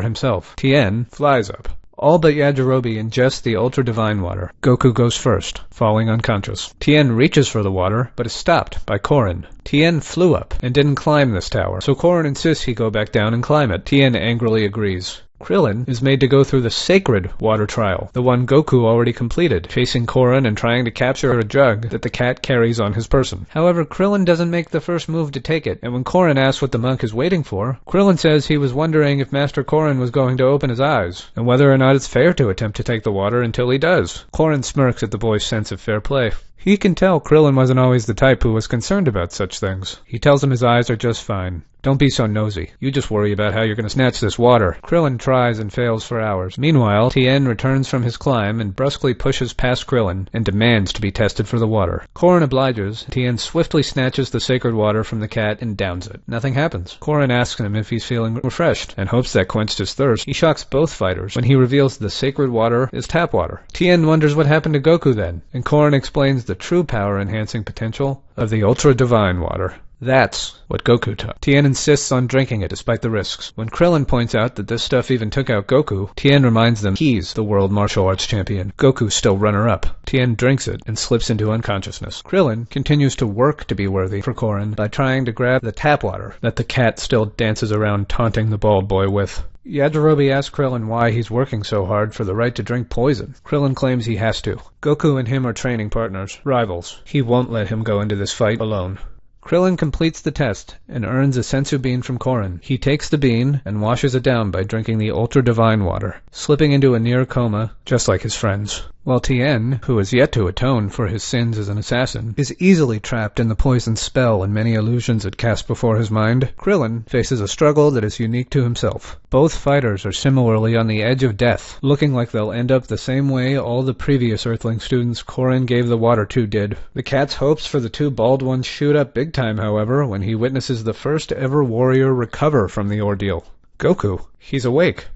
himself. Tien flies up. All but Yajirobe ingest the ultra-divine water. Goku goes first, falling unconscious. Tien reaches for the water, but is stopped by Korin. Tien flew up and didn't climb this tower, so Korin insists he go back down and climb it. Tien angrily agrees. Krillin is made to go through the sacred water trial, the one Goku already completed, chasing Korin and trying to capture a jug that the cat carries on his person. However, Krillin doesn't make the first move to take it, and when Korin asks what the monk is waiting for, Krillin says he was wondering if Master Korin was going to open his eyes, and whether or not it's fair to attempt to take the water until he does. Korin smirks at the boy's sense of fair play. He can tell Krillin wasn't always the type who was concerned about such things. He tells him his eyes are just fine. Don't be so nosy. You just worry about how you're going to snatch this water. Krillin tries and fails for hours. Meanwhile, Tien returns from his climb and brusquely pushes past Krillin and demands to be tested for the water. Korin obliges. Tien swiftly snatches the sacred water from the cat and downs it. Nothing happens. Korin asks him if he's feeling refreshed and hopes that quenched his thirst. He shocks both fighters when he reveals the sacred water is tap water. Tien wonders what happened to Goku then, and Korin explains the true power-enhancing potential of the ultra-divine water. That's what Goku took. Tien insists on drinking it despite the risks. When Krillin points out that this stuff even took out Goku, Tien reminds them he's the world martial arts champion. Goku's still runner-up. Tien drinks it and slips into unconsciousness. Krillin continues to work to be worthy for Korin by trying to grab the tap water that the cat still dances around taunting the bald boy with. Yajirobe asks Krillin why he's working so hard for the right to drink poison. Krillin claims he has to. Goku and him are training partners, rivals. He won't let him go into this fight alone. Krillin completes the test and earns a senzu bean from Korin. He takes the bean and washes it down by drinking the ultra-divine water, slipping into a near coma, just like his friends. While Tien, who has yet to atone for his sins as an assassin, is easily trapped in the poison spell and many illusions it casts before his mind, Krillin faces a struggle that is unique to himself. Both fighters are similarly on the edge of death, looking like they'll end up the same way all the previous Earthling students Korin gave the water to did. The cat's hopes for the two bald ones shoot up big time, however, when he witnesses the first ever warrior recover from the ordeal. Goku. He's awake.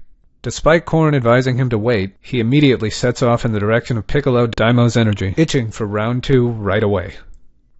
Despite Korin advising him to wait, he immediately sets off in the direction of Piccolo Daimao's energy, itching for round 2 right away.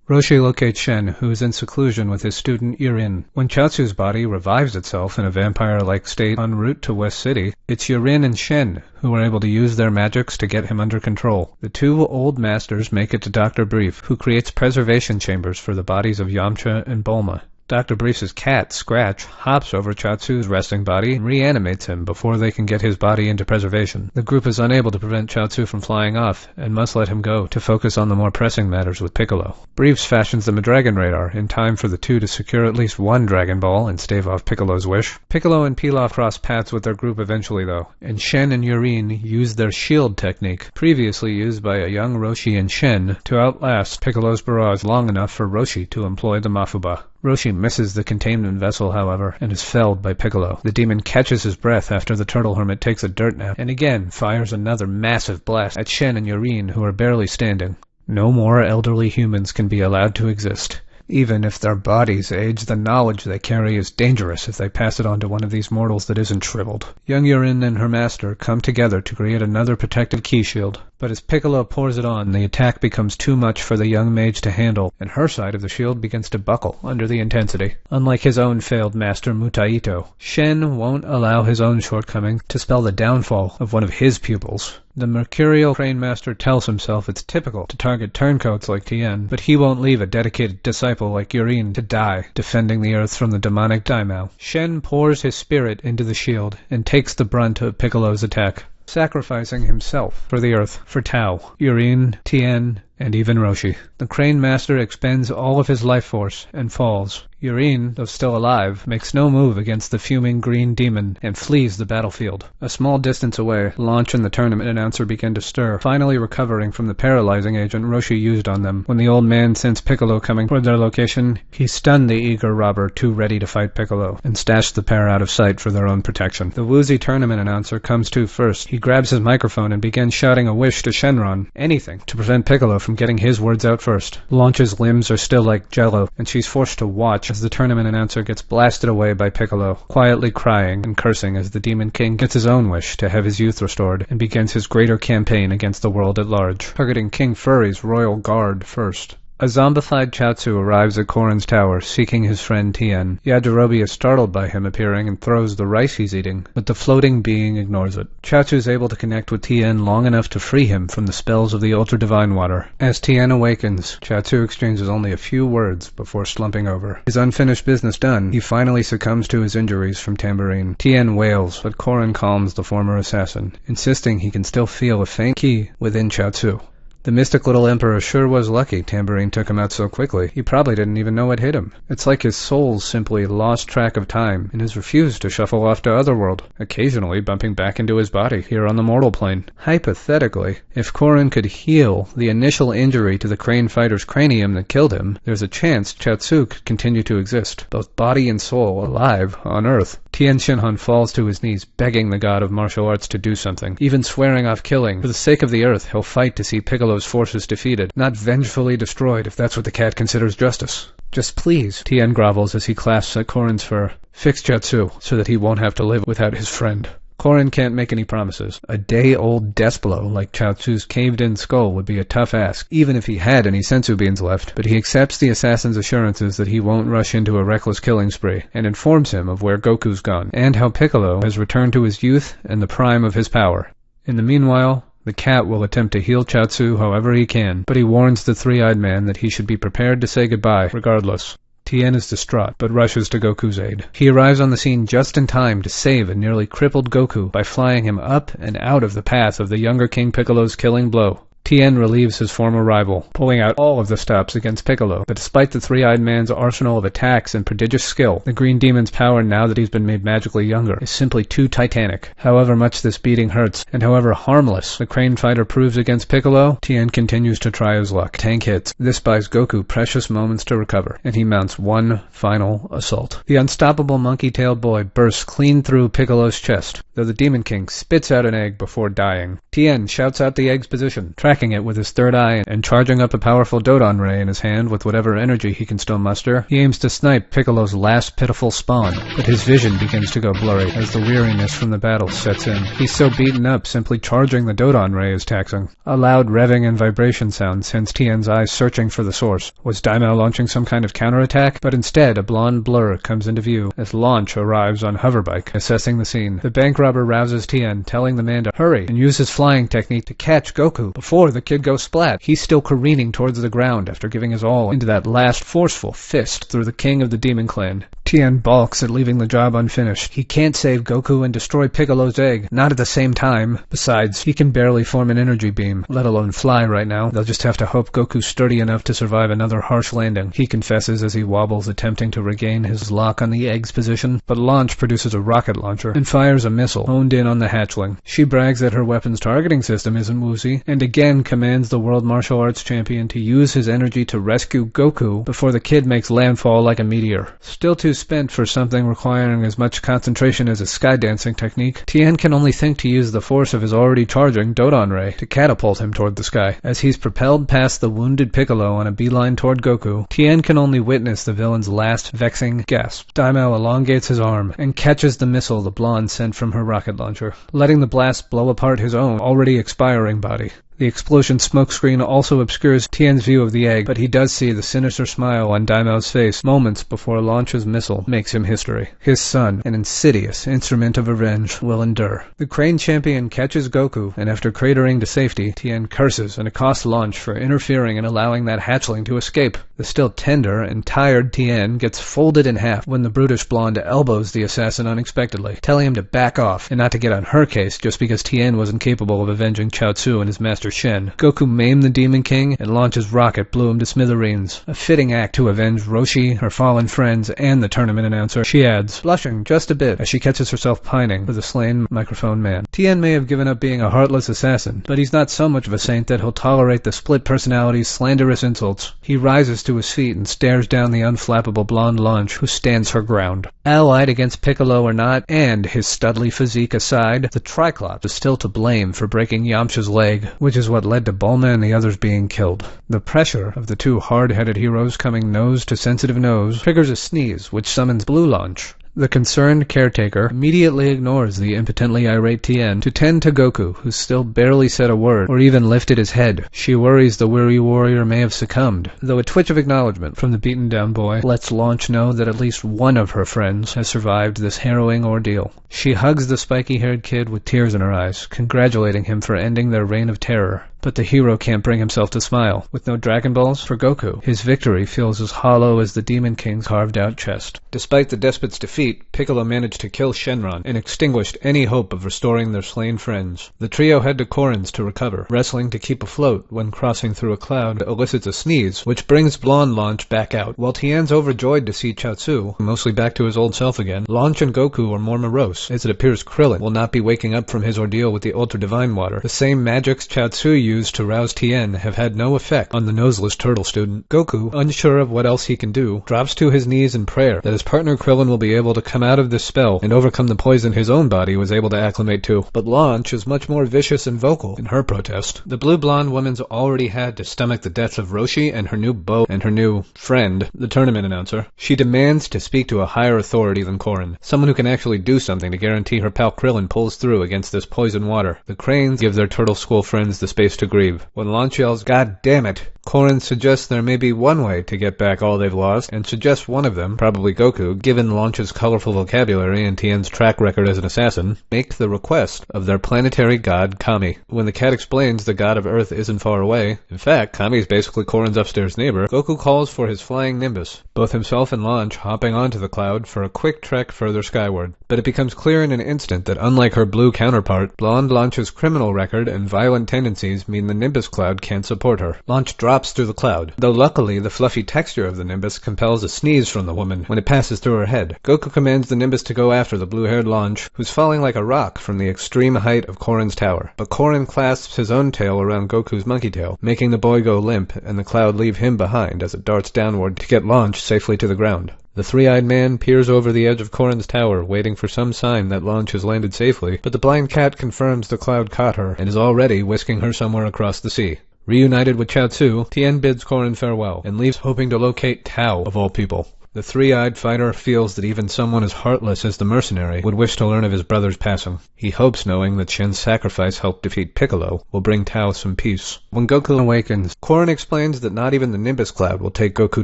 Roshi locates Shen, who is in seclusion with his student Yurin. When Chaozu's body revives itself in a vampire-like state en route to West City, it's Yurin and Shen who are able to use their magics to get him under control. The two old masters make it to Dr. Brief, who creates preservation chambers for the bodies of Yamcha and Bulma. Dr. Brief's cat, Scratch, hops over Chaozu's resting body and reanimates him before they can get his body into preservation. The group is unable to prevent Chaozu from flying off and must let him go to focus on the more pressing matters with Piccolo. Briefs fashions them a dragon radar in time for the two to secure at least one Dragon Ball and stave off Piccolo's wish. Piccolo and Pilaf cross paths with their group eventually though, and Shen and Yurin use their shield technique, previously used by a young Roshi and Shen, to outlast Piccolo's barrage long enough for Roshi to employ the Mafuba. Roshi misses the containment vessel, however, and is felled by Piccolo. The demon catches his breath after the turtle hermit takes a dirt nap, and again fires another massive blast at Shen and Yurin, who are barely standing. No more elderly humans can be allowed to exist. Even if their bodies age, the knowledge they carry is dangerous if they pass it on to one of these mortals that isn't shriveled. Young Yurin and her master come together to create another protective ki shield, but as Piccolo pours it on, the attack becomes too much for the young mage to handle, and her side of the shield begins to buckle under the intensity. Unlike his own failed master Mutaito, Shen won't allow his own shortcoming to spell the downfall of one of his pupils. The mercurial crane master tells himself it's typical to target turncoats like Tien, but he won't leave a dedicated disciple like Yurin to die defending the earth from the demonic Daimao. Shen pours his spirit into the shield and takes the brunt of Piccolo's attack, sacrificing himself for the earth, for Tao, Yurin, Tien, and even Roshi. The crane master expends all of his life force and falls. Yurin, though still alive, makes no move against the fuming green demon and flees the battlefield. A small distance away, Launch and the tournament announcer begin to stir, finally recovering from the paralyzing agent Roshi used on them. When the old man sensed Piccolo coming toward their location, he stunned the eager robber too ready to fight Piccolo, and stashed the pair out of sight for their own protection. The woozy tournament announcer comes to first. He grabs his microphone and begins shouting a wish to Shenron, anything, to prevent Piccolo from getting his words out first. Launch's limbs are still like jello, and she's forced to watch as the tournament announcer gets blasted away by Piccolo, quietly crying and cursing as the Demon King gets his own wish to have his youth restored and begins his greater campaign against the world at large, targeting King Furry's royal guard first. A zombified Chaozu arrives at Korin's tower, seeking his friend Tien. Yajirobe is startled by him appearing and throws the rice he's eating, but the floating being ignores it. Chaozu is able to connect with Tien long enough to free him from the spells of the ultra-divine water. As Tien awakens, Chaozu exchanges only a few words before slumping over. His unfinished business done, he finally succumbs to his injuries from Tambourine. Tien wails, but Korin calms the former assassin, insisting he can still feel a faint ki within Chaozu. The mystic little emperor sure was lucky Tambourine took him out so quickly. He probably didn't even know what hit him. It's like his soul simply lost track of time and has refused to shuffle off to Otherworld, occasionally bumping back into his body here on the mortal plane. Hypothetically, if Korin could heal the initial injury to the crane fighter's cranium that killed him, there's a chance Chaozu could continue to exist, both body and soul, alive on Earth. Tien Shinhan falls to his knees, begging the god of martial arts to do something, even swearing off killing. For the sake of the Earth, he'll fight to see Piccolo's forces defeated, not vengefully destroyed if that's what the cat considers justice. Just please, Tien grovels as he clasps at Korin's fur. Fix Chaozu so that he won't have to live without his friend. Korin can't make any promises. A day-old death blow like Chaozu's caved-in skull would be a tough ask, even if he had any senzu beans left, but he accepts the assassin's assurances that he won't rush into a reckless killing spree, and informs him of where Goku's gone, and how Piccolo has returned to his youth and the prime of his power. In the meanwhile, the cat will attempt to heal Chaozu however he can, but he warns the three-eyed man that he should be prepared to say goodbye regardless. Tien is distraught, but rushes to Goku's aid. He arrives on the scene just in time to save a nearly crippled Goku by flying him up and out of the path of the younger King Piccolo's killing blow. Tien relieves his former rival, pulling out all of the stops against Piccolo, but despite the three-eyed man's arsenal of attacks and prodigious skill, the Green Demon's power now that he's been made magically younger is simply too titanic. However much this beating hurts, and however harmless the Crane Fighter proves against Piccolo, Tien continues to try his luck. Tank hits. This buys Goku precious moments to recover, and he mounts one final assault. The unstoppable monkey-tailed boy bursts clean through Piccolo's chest, though the Demon King spits out an egg before dying. Tien shouts out the egg's position, tracking it with his third eye and charging up a powerful Dodon ray in his hand with whatever energy he can still muster. He aims to snipe Piccolo's last pitiful spawn, but his vision begins to go blurry as the weariness from the battle sets in. He's so beaten up, simply charging the Dodon ray is taxing. A loud revving and vibration sound sends Tien's eyes searching for the source. Was Daimao launching some kind of counterattack? But instead, a blonde blur comes into view as Launch arrives on hoverbike, assessing the scene. The bank robber rouses Tien, telling the man to hurry and use his flying technique to catch Goku before the kid goes splat. He's still careening towards the ground after giving his all into that last forceful fist through the king of the Demon Clan. Tien balks at leaving the job unfinished. He can't save Goku and destroy Piccolo's egg, not at the same time. Besides, he can barely form an energy beam, let alone fly right now. They'll just have to hope Goku's sturdy enough to survive another harsh landing, he confesses as he wobbles, attempting to regain his lock on the egg's position. But Launch produces a rocket launcher and fires a missile honed in on the hatchling. She brags that her weapon's targeting system isn't woozy, and again commands the world martial arts champion to use his energy to rescue Goku before the kid makes landfall like a meteor. Still too spent for something requiring as much concentration as a skydancing technique, Tien can only think to use the force of his already charging Dodon ray to catapult him toward the sky. As he's propelled past the wounded Piccolo on a beeline toward Goku, Tien can only witness the villain's last vexing gasp. Daimao elongates his arm and catches the missile the blonde sent from her rocket launcher, letting the blast blow apart his own already expiring body. The explosion smokescreen also obscures Tien's view of the egg, but he does see the sinister smile on Daimao's face moments before Launch's missile makes him history. His son, an insidious instrument of revenge, will endure. The Crane champion catches Goku, and after cratering to safety, Tien curses and accosts Launch for interfering and allowing that hatchling to escape. The still tender and tired Tien gets folded in half when the brutish blonde elbows the assassin unexpectedly, telling him to back off and not to get on her case just because Tien wasn't capable of avenging Chaozu and his master Shen. Goku maimed the Demon King, and Launch's rocket blew him to smithereens. A fitting act to avenge Roshi, her fallen friends, and the tournament announcer, she adds, blushing just a bit as she catches herself pining for the slain microphone man. Tien may have given up being a heartless assassin, but he's not so much of a saint that he'll tolerate the split personality's slanderous insults. He rises to his feet and stares down the unflappable blonde Launch, who stands her ground. Allied against Piccolo or not, and his studly physique aside, the Triclops is still to blame for breaking Yamcha's leg, which is what led to Bulma and the others being killed. The pressure of the two hard-headed heroes coming nose to sensitive nose triggers a sneeze, which summons Blue Launch. The concerned caretaker immediately ignores the impotently irate Tien to tend to Goku, who still barely said a word or even lifted his head. She worries the weary warrior may have succumbed, though a twitch of acknowledgement from the beaten-down boy lets Launch know that at least one of her friends has survived this harrowing ordeal. She hugs the spiky-haired kid with tears in her eyes, congratulating him for ending their reign of terror. But the hero can't bring himself to smile. With no Dragon Balls for Goku, his victory feels as hollow as the Demon King's carved-out chest. Despite the despot's defeat, Piccolo managed to kill Shenron and extinguished any hope of restoring their slain friends. The trio head to Korin's to recover, wrestling to keep afloat when crossing through a cloud elicits a sneeze, which brings blonde Launch back out. While Tien's overjoyed to see Chaozu, mostly back to his old self again, Launch and Goku are more morose, as it appears Krillin will not be waking up from his ordeal with the Ultra Divine Water, the same magics Chaozu used used to rouse Tien have had no effect on the noseless turtle student. Goku, unsure of what else he can do, drops to his knees in prayer that his partner Krillin will be able to come out of this spell and overcome the poison his own body was able to acclimate to. But Launch is much more vicious and vocal in her protest. The blue-blonde woman's already had to stomach the deaths of Roshi and her new beau and her new friend, the tournament announcer. She demands to speak to a higher authority than Korin, someone who can actually do something to guarantee her pal Krillin pulls through against this poison water. The Cranes give their turtle school friends the space to grieve. When Launch yells, "God damn it!" Korin suggests there may be one way to get back all they've lost, and suggests one of them, probably Goku, given Launch's colorful vocabulary and Tien's track record as an assassin, make the request of their planetary god Kame. When the cat explains the god of Earth isn't far away, in fact, Kame is basically Korin's upstairs neighbor, Goku calls for his flying Nimbus, both himself and Launch hopping onto the cloud for a quick trek further skyward. But it becomes clear in an instant that unlike her blue counterpart, blonde Launch's criminal record and violent tendencies mean the Nimbus cloud can't support her. Launch drops through the cloud, though luckily the fluffy texture of the Nimbus compels a sneeze from the woman when it passes through her head. Goku commands the Nimbus to go after the blue-haired Launch, who's falling like a rock from the extreme height of Korin's tower. But Korin clasps his own tail around Goku's monkey tail, making the boy go limp and the cloud leave him behind as it darts downward to get Launch safely to the ground. The three-eyed man peers over the edge of Korin's tower, waiting for some sign that Launch has landed safely, but the blind cat confirms the cloud caught her and is already whisking her somewhere across the sea. Reunited with Chaozu, Tien bids Korin farewell and leaves hoping to locate Tao, of all people. The three-eyed fighter feels that even someone as heartless as the mercenary would wish to learn of his brother's passing. He hopes knowing that Shen's sacrifice helped defeat Piccolo will bring Tao some peace. When Goku awakens, Korin explains that not even the Nimbus Cloud will take Goku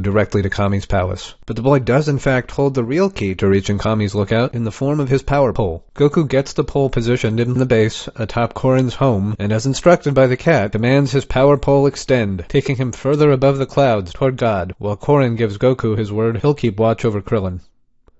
directly to Kame's palace. But the boy does in fact hold the real key to reaching Kame's lookout in the form of his power pole. Goku gets the pole positioned in the base atop Korin's home, and as instructed by the cat, demands his power pole extend, taking him further above the clouds toward God, while Korin gives Goku his word he'll keep watch over Krillin.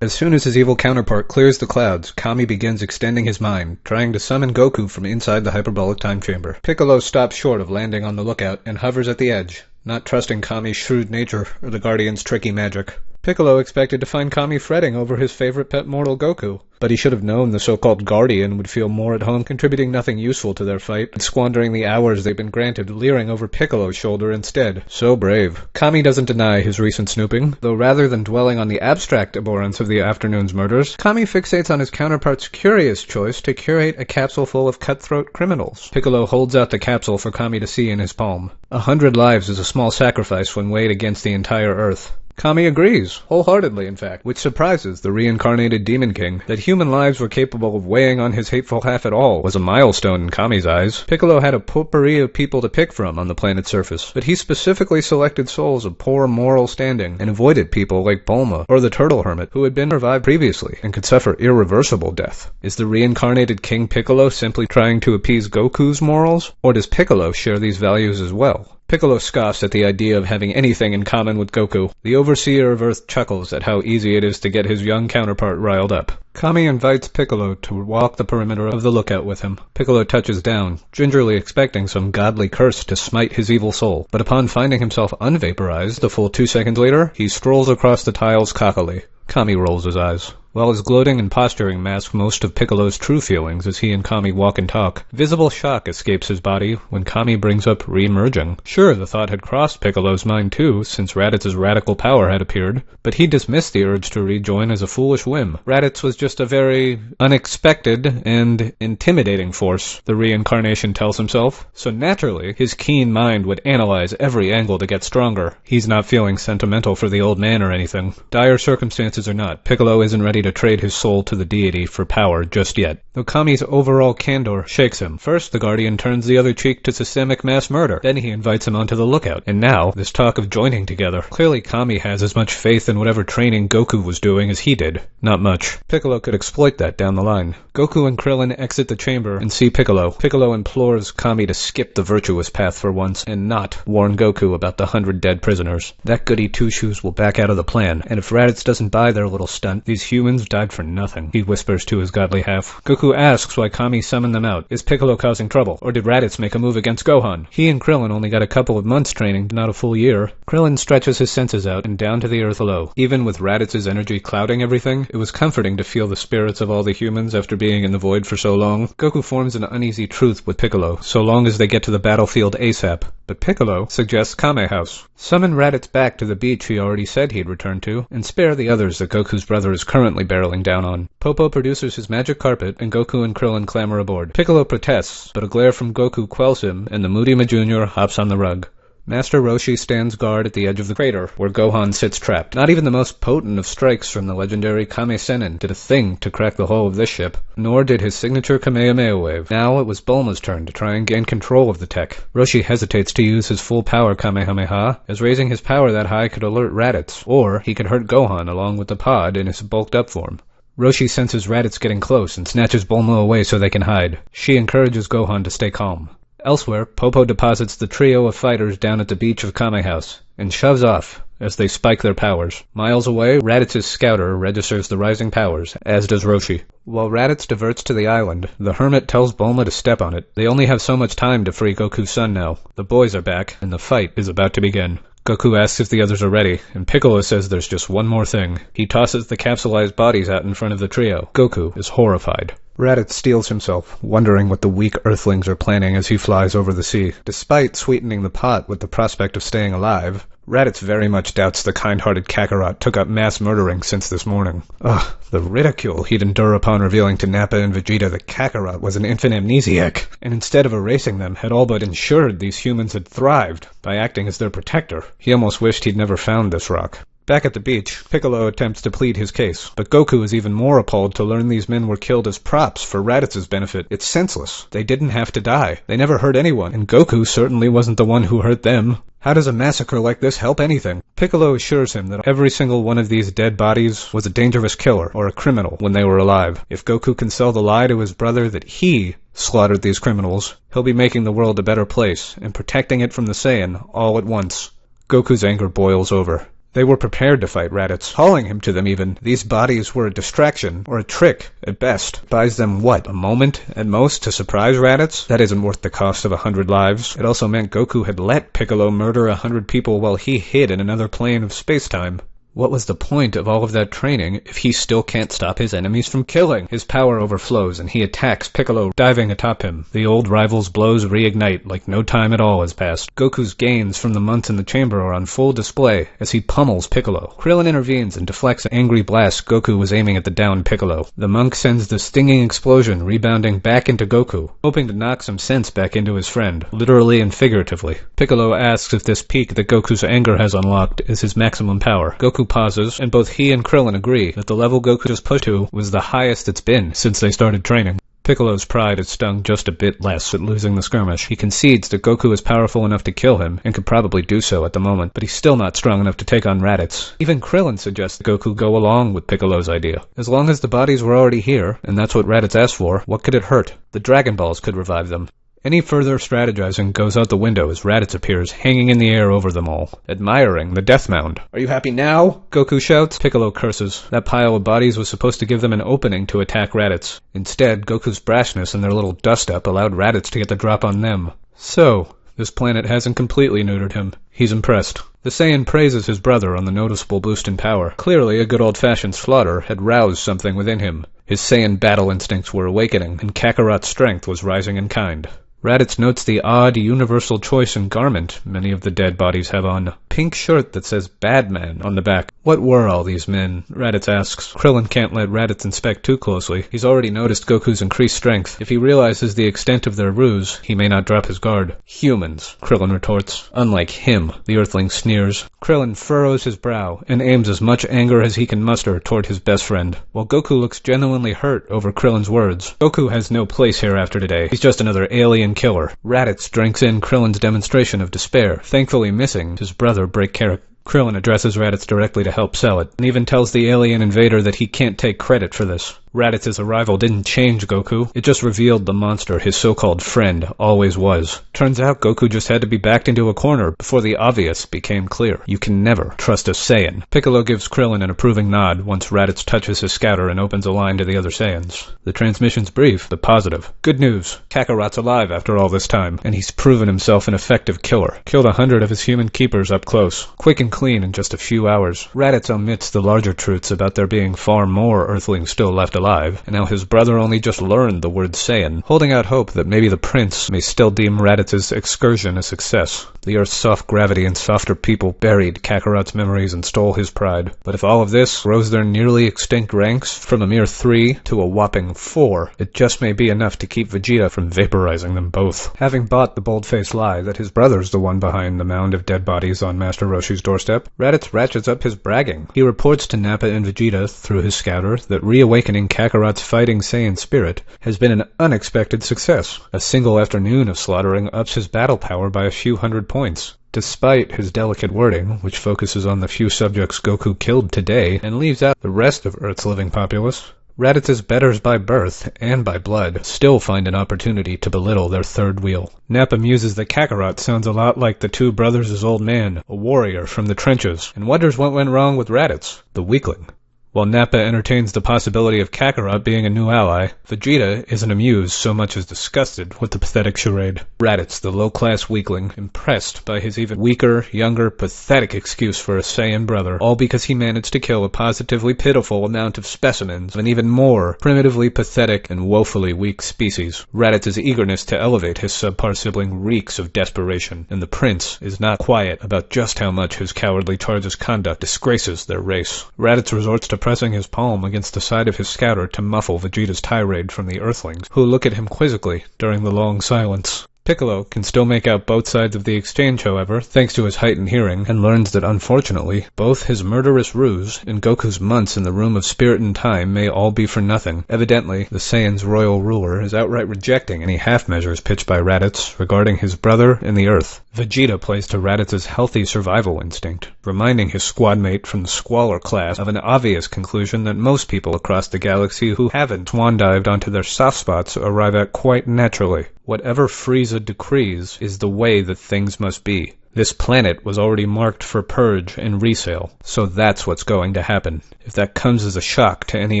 As soon as his evil counterpart clears the clouds, Kame begins extending his mind, trying to summon Goku from inside the hyperbolic time chamber. Piccolo stops short of landing on the lookout and hovers at the edge, not trusting Kame's shrewd nature or the Guardian's tricky magic. Piccolo expected to find Kame fretting over his favorite pet mortal Goku, but he should have known the so-called Guardian would feel more at home contributing nothing useful to their fight, and squandering the hours they've been granted leering over Piccolo's shoulder instead. So brave. Kame doesn't deny his recent snooping, though rather than dwelling on the abstract abhorrence of the afternoon's murders, Kame fixates on his counterpart's curious choice to curate a capsule full of cutthroat criminals. Piccolo holds out the capsule for Kame to see in his palm. 100 lives is a small sacrifice when weighed against the entire Earth. Kame agrees, wholeheartedly in fact, which surprises the reincarnated Demon King. That human lives were capable of weighing on his hateful half at all was a milestone in Kame's eyes. Piccolo had a potpourri of people to pick from on the planet's surface, but he specifically selected souls of poor moral standing and avoided people like Bulma or the Turtle Hermit, who had been revived previously and could suffer irreversible death. Is the reincarnated King Piccolo simply trying to appease Goku's morals, or does Piccolo share these values as well? Piccolo scoffs at the idea of having anything in common with Goku. The Overseer of Earth chuckles at how easy it is to get his young counterpart riled up. Kame invites Piccolo to walk the perimeter of the lookout with him. Piccolo touches down, gingerly expecting some godly curse to smite his evil soul, but upon finding himself unvaporized a full 2 seconds later, he strolls across the tiles cockily. Kame rolls his eyes. While his gloating and posturing mask most of Piccolo's true feelings as he and Kame walk and talk, visible shock escapes his body when Kame brings up re-merging. Sure, the thought had crossed Piccolo's mind too, since Raditz's radical power had appeared, but he dismissed the urge to rejoin as a foolish whim. Raditz was just a very unexpected and intimidating force, the reincarnation tells himself, so naturally, his keen mind would analyze every angle to get stronger. He's not feeling sentimental for the old man or anything. Dire circumstances or not, Piccolo isn't ready to trade his soul to the deity for power just yet. Though Kame's overall candor shakes him. First, the Guardian turns the other cheek to systemic mass murder. Then he invites him onto the lookout. And now, this talk of joining together. Clearly Kame has as much faith in whatever training Goku was doing as he did. Not much. Piccolo could exploit that down the line. Goku and Krillin exit the chamber and see Piccolo. Piccolo implores Kame to skip the virtuous path for once and not warn Goku about the 100 dead prisoners. That goody two-shoes will back out of the plan, and if Raditz doesn't buy their little stunt, these humans died for nothing, he whispers to his godly half. Goku Goku asks why Kame summoned them out. Is Piccolo causing trouble, or did Raditz make a move against Gohan? He and Krillin only got a couple of months training, not a full year. Krillin stretches his senses out and down to the earth below. Even with Raditz's energy clouding everything, it was comforting to feel the spirits of all the humans after being in the void for so long. Goku forms an uneasy truce with Piccolo, so long as they get to the battlefield ASAP. But Piccolo suggests Kame House. Summon Raditz back to the beach he already said he'd return to, and spare the others that Goku's brother is currently barreling down on. Popo produces his magic carpet, and Goku and Krillin clamber aboard. Piccolo protests, but a glare from Goku quells him, and the moody Jr. hops on the rug. Master Roshi stands guard at the edge of the crater, where Gohan sits trapped. Not even the most potent of strikes from the legendary Kame Sennin did a thing to crack the hull of this ship, nor did his signature Kamehameha wave. Now it was Bulma's turn to try and gain control of the tech. Roshi hesitates to use his full power Kamehameha, as raising his power that high could alert Raditz, or he could hurt Gohan along with the pod in his bulked up form. Roshi senses Raditz getting close and snatches Bulma away so they can hide. She encourages Gohan to stay calm. Elsewhere, Popo deposits the trio of fighters down at the beach of Kame House, and shoves off as they spike their powers. Miles away, Raditz's scouter registers the rising powers, as does Roshi. While Raditz diverts to the island, the Hermit tells Bulma to step on it. They only have so much time to free Goku's son now. The boys are back, and the fight is about to begin. Goku asks if the others are ready, and Piccolo says there's just one more thing. He tosses the capsulized bodies out in front of the trio. Goku is horrified. Raditz steels himself, wondering what the weak Earthlings are planning as he flies over the sea. Despite sweetening the pot with the prospect of staying alive, Raditz very much doubts the kind-hearted Kakarot took up mass murdering since this morning. Ugh, the ridicule he'd endure upon revealing to Nappa and Vegeta that Kakarot was an infant amnesiac, and instead of erasing them, had all but ensured these humans had thrived by acting as their protector. He almost wished he'd never found this rock. Back at the beach, Piccolo attempts to plead his case, but Goku is even more appalled to learn these men were killed as props for Raditz's benefit. It's senseless. They didn't have to die. They never hurt anyone, and Goku certainly wasn't the one who hurt them. How does a massacre like this help anything? Piccolo assures him that every single one of these dead bodies was a dangerous killer or a criminal when they were alive. If Goku can sell the lie to his brother that he slaughtered these criminals, he'll be making the world a better place and protecting it from the Saiyan all at once. Goku's anger boils over. They were prepared to fight Raditz, calling him to them even. These bodies were a distraction, or a trick, at best. Buys them what, a moment, at most, to surprise Raditz? That isn't worth the cost of 100 lives. It also meant Goku had let Piccolo murder 100 people while he hid in another plane of space-time. What was the point of all of that training if he still can't stop his enemies from killing? His power overflows and he attacks Piccolo, diving atop him. The old rival's blows reignite like no time at all has passed. Goku's gains from the months in the chamber are on full display as he pummels Piccolo. Krillin intervenes and deflects an angry blast Goku was aiming at the downed Piccolo. The monk sends the stinging explosion rebounding back into Goku, hoping to knock some sense back into his friend, literally and figuratively. Piccolo asks if this peak that Goku's anger has unlocked is his maximum power. Goku pauses, and both he and Krillin agree that the level Goku just pushed to was the highest it's been since they started training. Piccolo's pride is stung just a bit less at losing the skirmish. He concedes that Goku is powerful enough to kill him, and could probably do so at the moment, but he's still not strong enough to take on Raditz. Even Krillin suggests that Goku go along with Piccolo's idea. As long as the bodies were already here, and that's what Raditz asked for, what could it hurt? The Dragon Balls could revive them. Any further strategizing goes out the window as Raditz appears, hanging in the air over them all, admiring the death mound. "Are you happy now?" Goku shouts. Piccolo curses. That pile of bodies was supposed to give them an opening to attack Raditz. Instead, Goku's brashness and their little dust-up allowed Raditz to get the drop on them. So, this planet hasn't completely neutered him. He's impressed. The Saiyan praises his brother on the noticeable boost in power. Clearly, a good old-fashioned slaughter had roused something within him. His Saiyan battle instincts were awakening, and Kakarot's strength was rising in kind. Raditz notes the odd, universal choice in garment many of the dead bodies have on. Pink shirt that says Bad Man on the back. What were all these men? Raditz asks. Krillin can't let Raditz inspect too closely. He's already noticed Goku's increased strength. If he realizes the extent of their ruse, he may not drop his guard. Humans, Krillin retorts. Unlike him, the Earthling sneers. Krillin furrows his brow and aims as much anger as he can muster toward his best friend. While Goku looks genuinely hurt over Krillin's words, Goku has no place here after today. He's just another alien killer. Raditz drinks in Krillin's demonstration of despair, thankfully missing his brother break character. Krillin addresses Raditz directly to help sell it, and even tells the alien invader that he can't take credit for this. Raditz's arrival didn't change Goku, it just revealed the monster his so-called friend always was. Turns out Goku just had to be backed into a corner before the obvious became clear. You can never trust a Saiyan. Piccolo gives Krillin an approving nod once Raditz touches his scouter and opens a line to the other Saiyans. The transmission's brief, but positive. Good news. Kakarot's alive after all this time, and he's proven himself an effective killer. Killed 100 of his human keepers up close. Quick and clean in just a few hours. Raditz omits the larger truths about there being far more Earthlings still left alive, and now his brother only just learned the word Saiyan, holding out hope that maybe the prince may still deem Raditz's excursion a success. The Earth's soft gravity and softer people buried Kakarot's memories and stole his pride. But if all of this rose their nearly extinct ranks from a mere 3 to a whopping 4, it just may be enough to keep Vegeta from vaporizing them both. Having bought the bold-faced lie that his brother's the one behind the mound of dead bodies on Master Roshi's doorstep, Raditz ratchets up his bragging. He reports to Nappa and Vegeta, through his scouter, that reawakening Kakarot's fighting Saiyan spirit has been an unexpected success. A single afternoon of slaughtering ups his battle power by a few hundred points. Despite his delicate wording, which focuses on the few subjects Goku killed today and leaves out the rest of Earth's living populace, Raditz's betters by birth and by blood still find an opportunity to belittle their third wheel. Nappa muses that Kakarot sounds a lot like the two brothers' old man, a warrior from the trenches, and wonders what went wrong with Raditz, the weakling. While Nappa entertains the possibility of Kakarot being a new ally, Vegeta isn't amused so much as disgusted with the pathetic charade. Raditz, the low-class weakling, impressed by his even weaker, younger, pathetic excuse for a Saiyan brother, all because he managed to kill a positively pitiful amount of specimens of an even more primitively pathetic and woefully weak species. Raditz's eagerness to elevate his subpar sibling reeks of desperation, and the prince is not quiet about just how much his cowardly charge's conduct disgraces their race. Raditz resorts to pressing his palm against the side of his scouter to muffle Vegeta's tirade from the Earthlings, who look at him quizzically during the long silence. Piccolo can still make out both sides of the exchange, however, thanks to his heightened hearing, and learns that unfortunately, both his murderous ruse and Goku's months in the Room of Spirit and Time may all be for nothing. Evidently, the Saiyan's royal ruler is outright rejecting any half-measures pitched by Raditz regarding his brother and the Earth. Vegeta plays to Raditz's healthy survival instinct, reminding his squad mate from the Squalor class of an obvious conclusion that most people across the galaxy who haven't swan-dived onto their soft spots arrive at quite naturally. Whatever Frieza decrees is the way that things must be. This planet was already marked for purge and resale, so that's what's going to happen. If that comes as a shock to any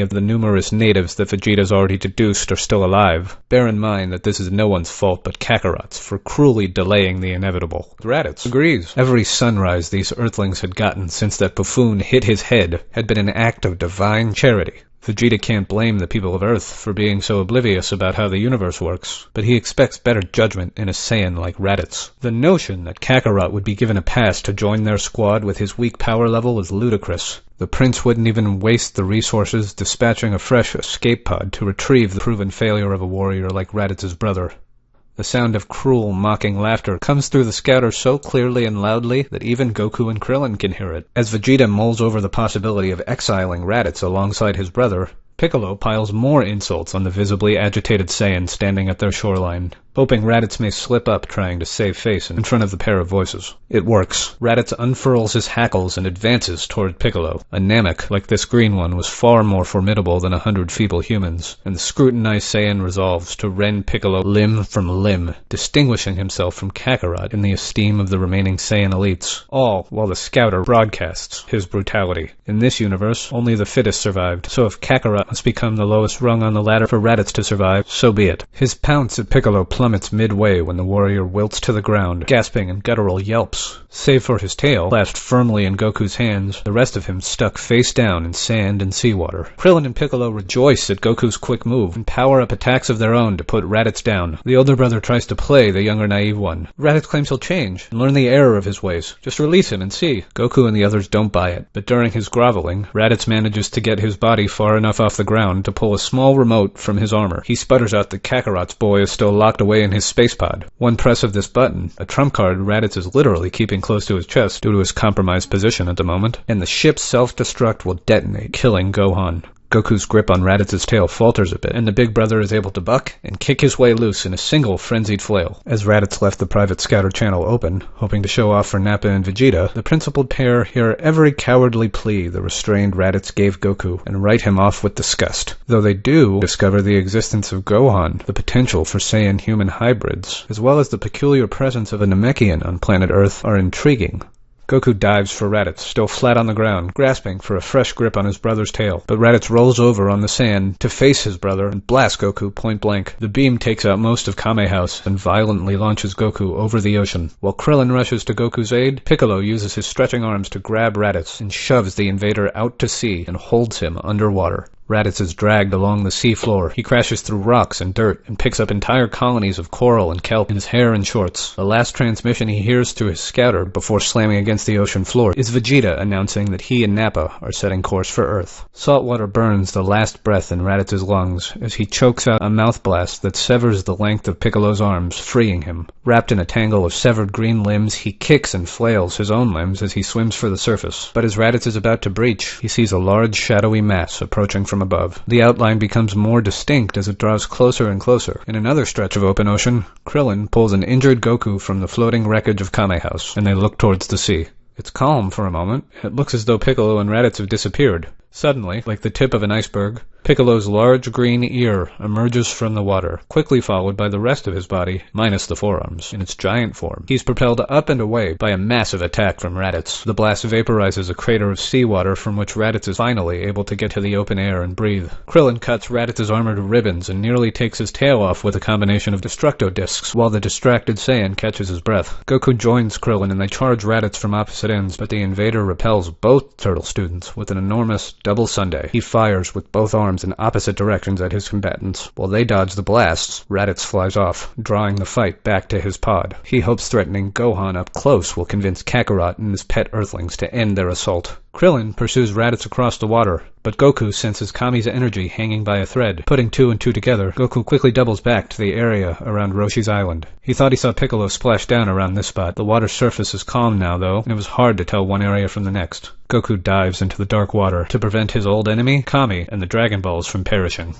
of the numerous natives that Vegeta's already deduced are still alive, bear in mind that this is no one's fault but Kakarot's for cruelly delaying the inevitable. Raditz agrees. Every sunrise these Earthlings had gotten since that buffoon hit his head had been an act of divine charity. Vegeta can't blame the people of Earth for being so oblivious about how the universe works, but he expects better judgment in a Saiyan like Raditz. The notion that Kakarot would be given a pass to join their squad with his weak power level is ludicrous. The prince wouldn't even waste the resources dispatching a fresh escape pod to retrieve the proven failure of a warrior like Raditz's brother. The sound of cruel, mocking laughter comes through the scouter so clearly and loudly that even Goku and Krillin can hear it. As Vegeta mulls over the possibility of exiling Raditz alongside his brother, Piccolo piles more insults on the visibly agitated Saiyan standing at their shoreline, hoping Raditz may slip up trying to save face in front of the pair of voices. It works. Raditz unfurls his hackles and advances toward Piccolo. A Namek like this green one was far more formidable than 100 feeble humans, and the scrutinized Saiyan resolves to rend Piccolo limb from limb, distinguishing himself from Kakarot in the esteem of the remaining Saiyan elites, all while the scouter broadcasts his brutality. In this universe, only the fittest survived, so if Kakarot must become the lowest rung on the ladder for Raditz to survive, so be it. His pounce at Piccolo plummets midway when the warrior wilts to the ground, gasping and guttural yelps. Save for his tail, clasped firmly in Goku's hands, the rest of him stuck face down in sand and seawater. Krillin and Piccolo rejoice at Goku's quick move and power up attacks of their own to put Raditz down. The older brother tries to play the younger naive one. Raditz claims he'll change and learn the error of his ways. Just release him and see. Goku and the others don't buy it, but during his groveling, Raditz manages to get his body far enough off the ground to pull a small remote from his armor. He sputters out that Kakarot's boy is still locked away in his space pod. One press of this button, a trump card Raditz is literally keeping close to his chest due to his compromised position at the moment, and the ship's self-destruct will detonate, killing Gohan. Goku's grip on Raditz's tail falters a bit, and the big brother is able to buck and kick his way loose in a single frenzied flail. As Raditz left the private scatter channel open, hoping to show off for Nappa and Vegeta, the principled pair hear every cowardly plea the restrained Raditz gave Goku and write him off with disgust. Though they do discover the existence of Gohan, the potential for Saiyan-human hybrids, as well as the peculiar presence of a Namekian on planet Earth are intriguing. Goku dives for Raditz, still flat on the ground, grasping for a fresh grip on his brother's tail. But Raditz rolls over on the sand to face his brother and blasts Goku point blank. The beam takes out most of Kame House and violently launches Goku over the ocean. While Krillin rushes to Goku's aid, Piccolo uses his stretching arms to grab Raditz and shoves the invader out to sea and holds him underwater. Raditz is dragged along the sea floor. He crashes through rocks and dirt and picks up entire colonies of coral and kelp in his hair and shorts. The last transmission he hears to his scouter before slamming against the ocean floor is Vegeta announcing that he and Nappa are setting course for Earth. Salt water burns the last breath in Raditz's lungs as he chokes out a mouth blast that severs the length of Piccolo's arms, freeing him. Wrapped in a tangle of severed green limbs, he kicks and flails his own limbs as he swims for the surface. But as Raditz is about to breach, he sees a large shadowy mass approaching from above. The outline becomes more distinct as it draws closer and closer. In another stretch of open ocean, Krillin pulls an injured Goku from the floating wreckage of Kame House, and they look towards the sea. It's calm for a moment. It looks as though Piccolo and Raditz have disappeared. Suddenly, like the tip of an iceberg, Piccolo's large green ear emerges from the water, quickly followed by the rest of his body, minus the forearms, in its giant form. He's propelled up and away by a massive attack from Raditz. The blast vaporizes a crater of seawater from which Raditz is finally able to get to the open air and breathe. Krillin cuts Raditz's armor to ribbons and nearly takes his tail off with a combination of destructo discs, while the distracted Saiyan catches his breath. Goku joins Krillin and they charge Raditz from opposite ends, but the invader repels both turtle students with an enormous double sundae. He fires with both arms in opposite directions at his combatants. While they dodge the blasts, Raditz flies off, drawing the fight back to his pod. He hopes threatening Gohan up close will convince Kakarot and his pet Earthlings to end their assault. Krillin pursues Raditz across the water, but Goku senses Kame's energy hanging by a thread. Putting two and two together, Goku quickly doubles back to the area around Roshi's island. He thought he saw Piccolo splash down around this spot. The water's surface is calm now, though, and it was hard to tell one area from the next. Goku dives into the dark water to prevent his old enemy, Kame, and the Dragon Balls from perishing.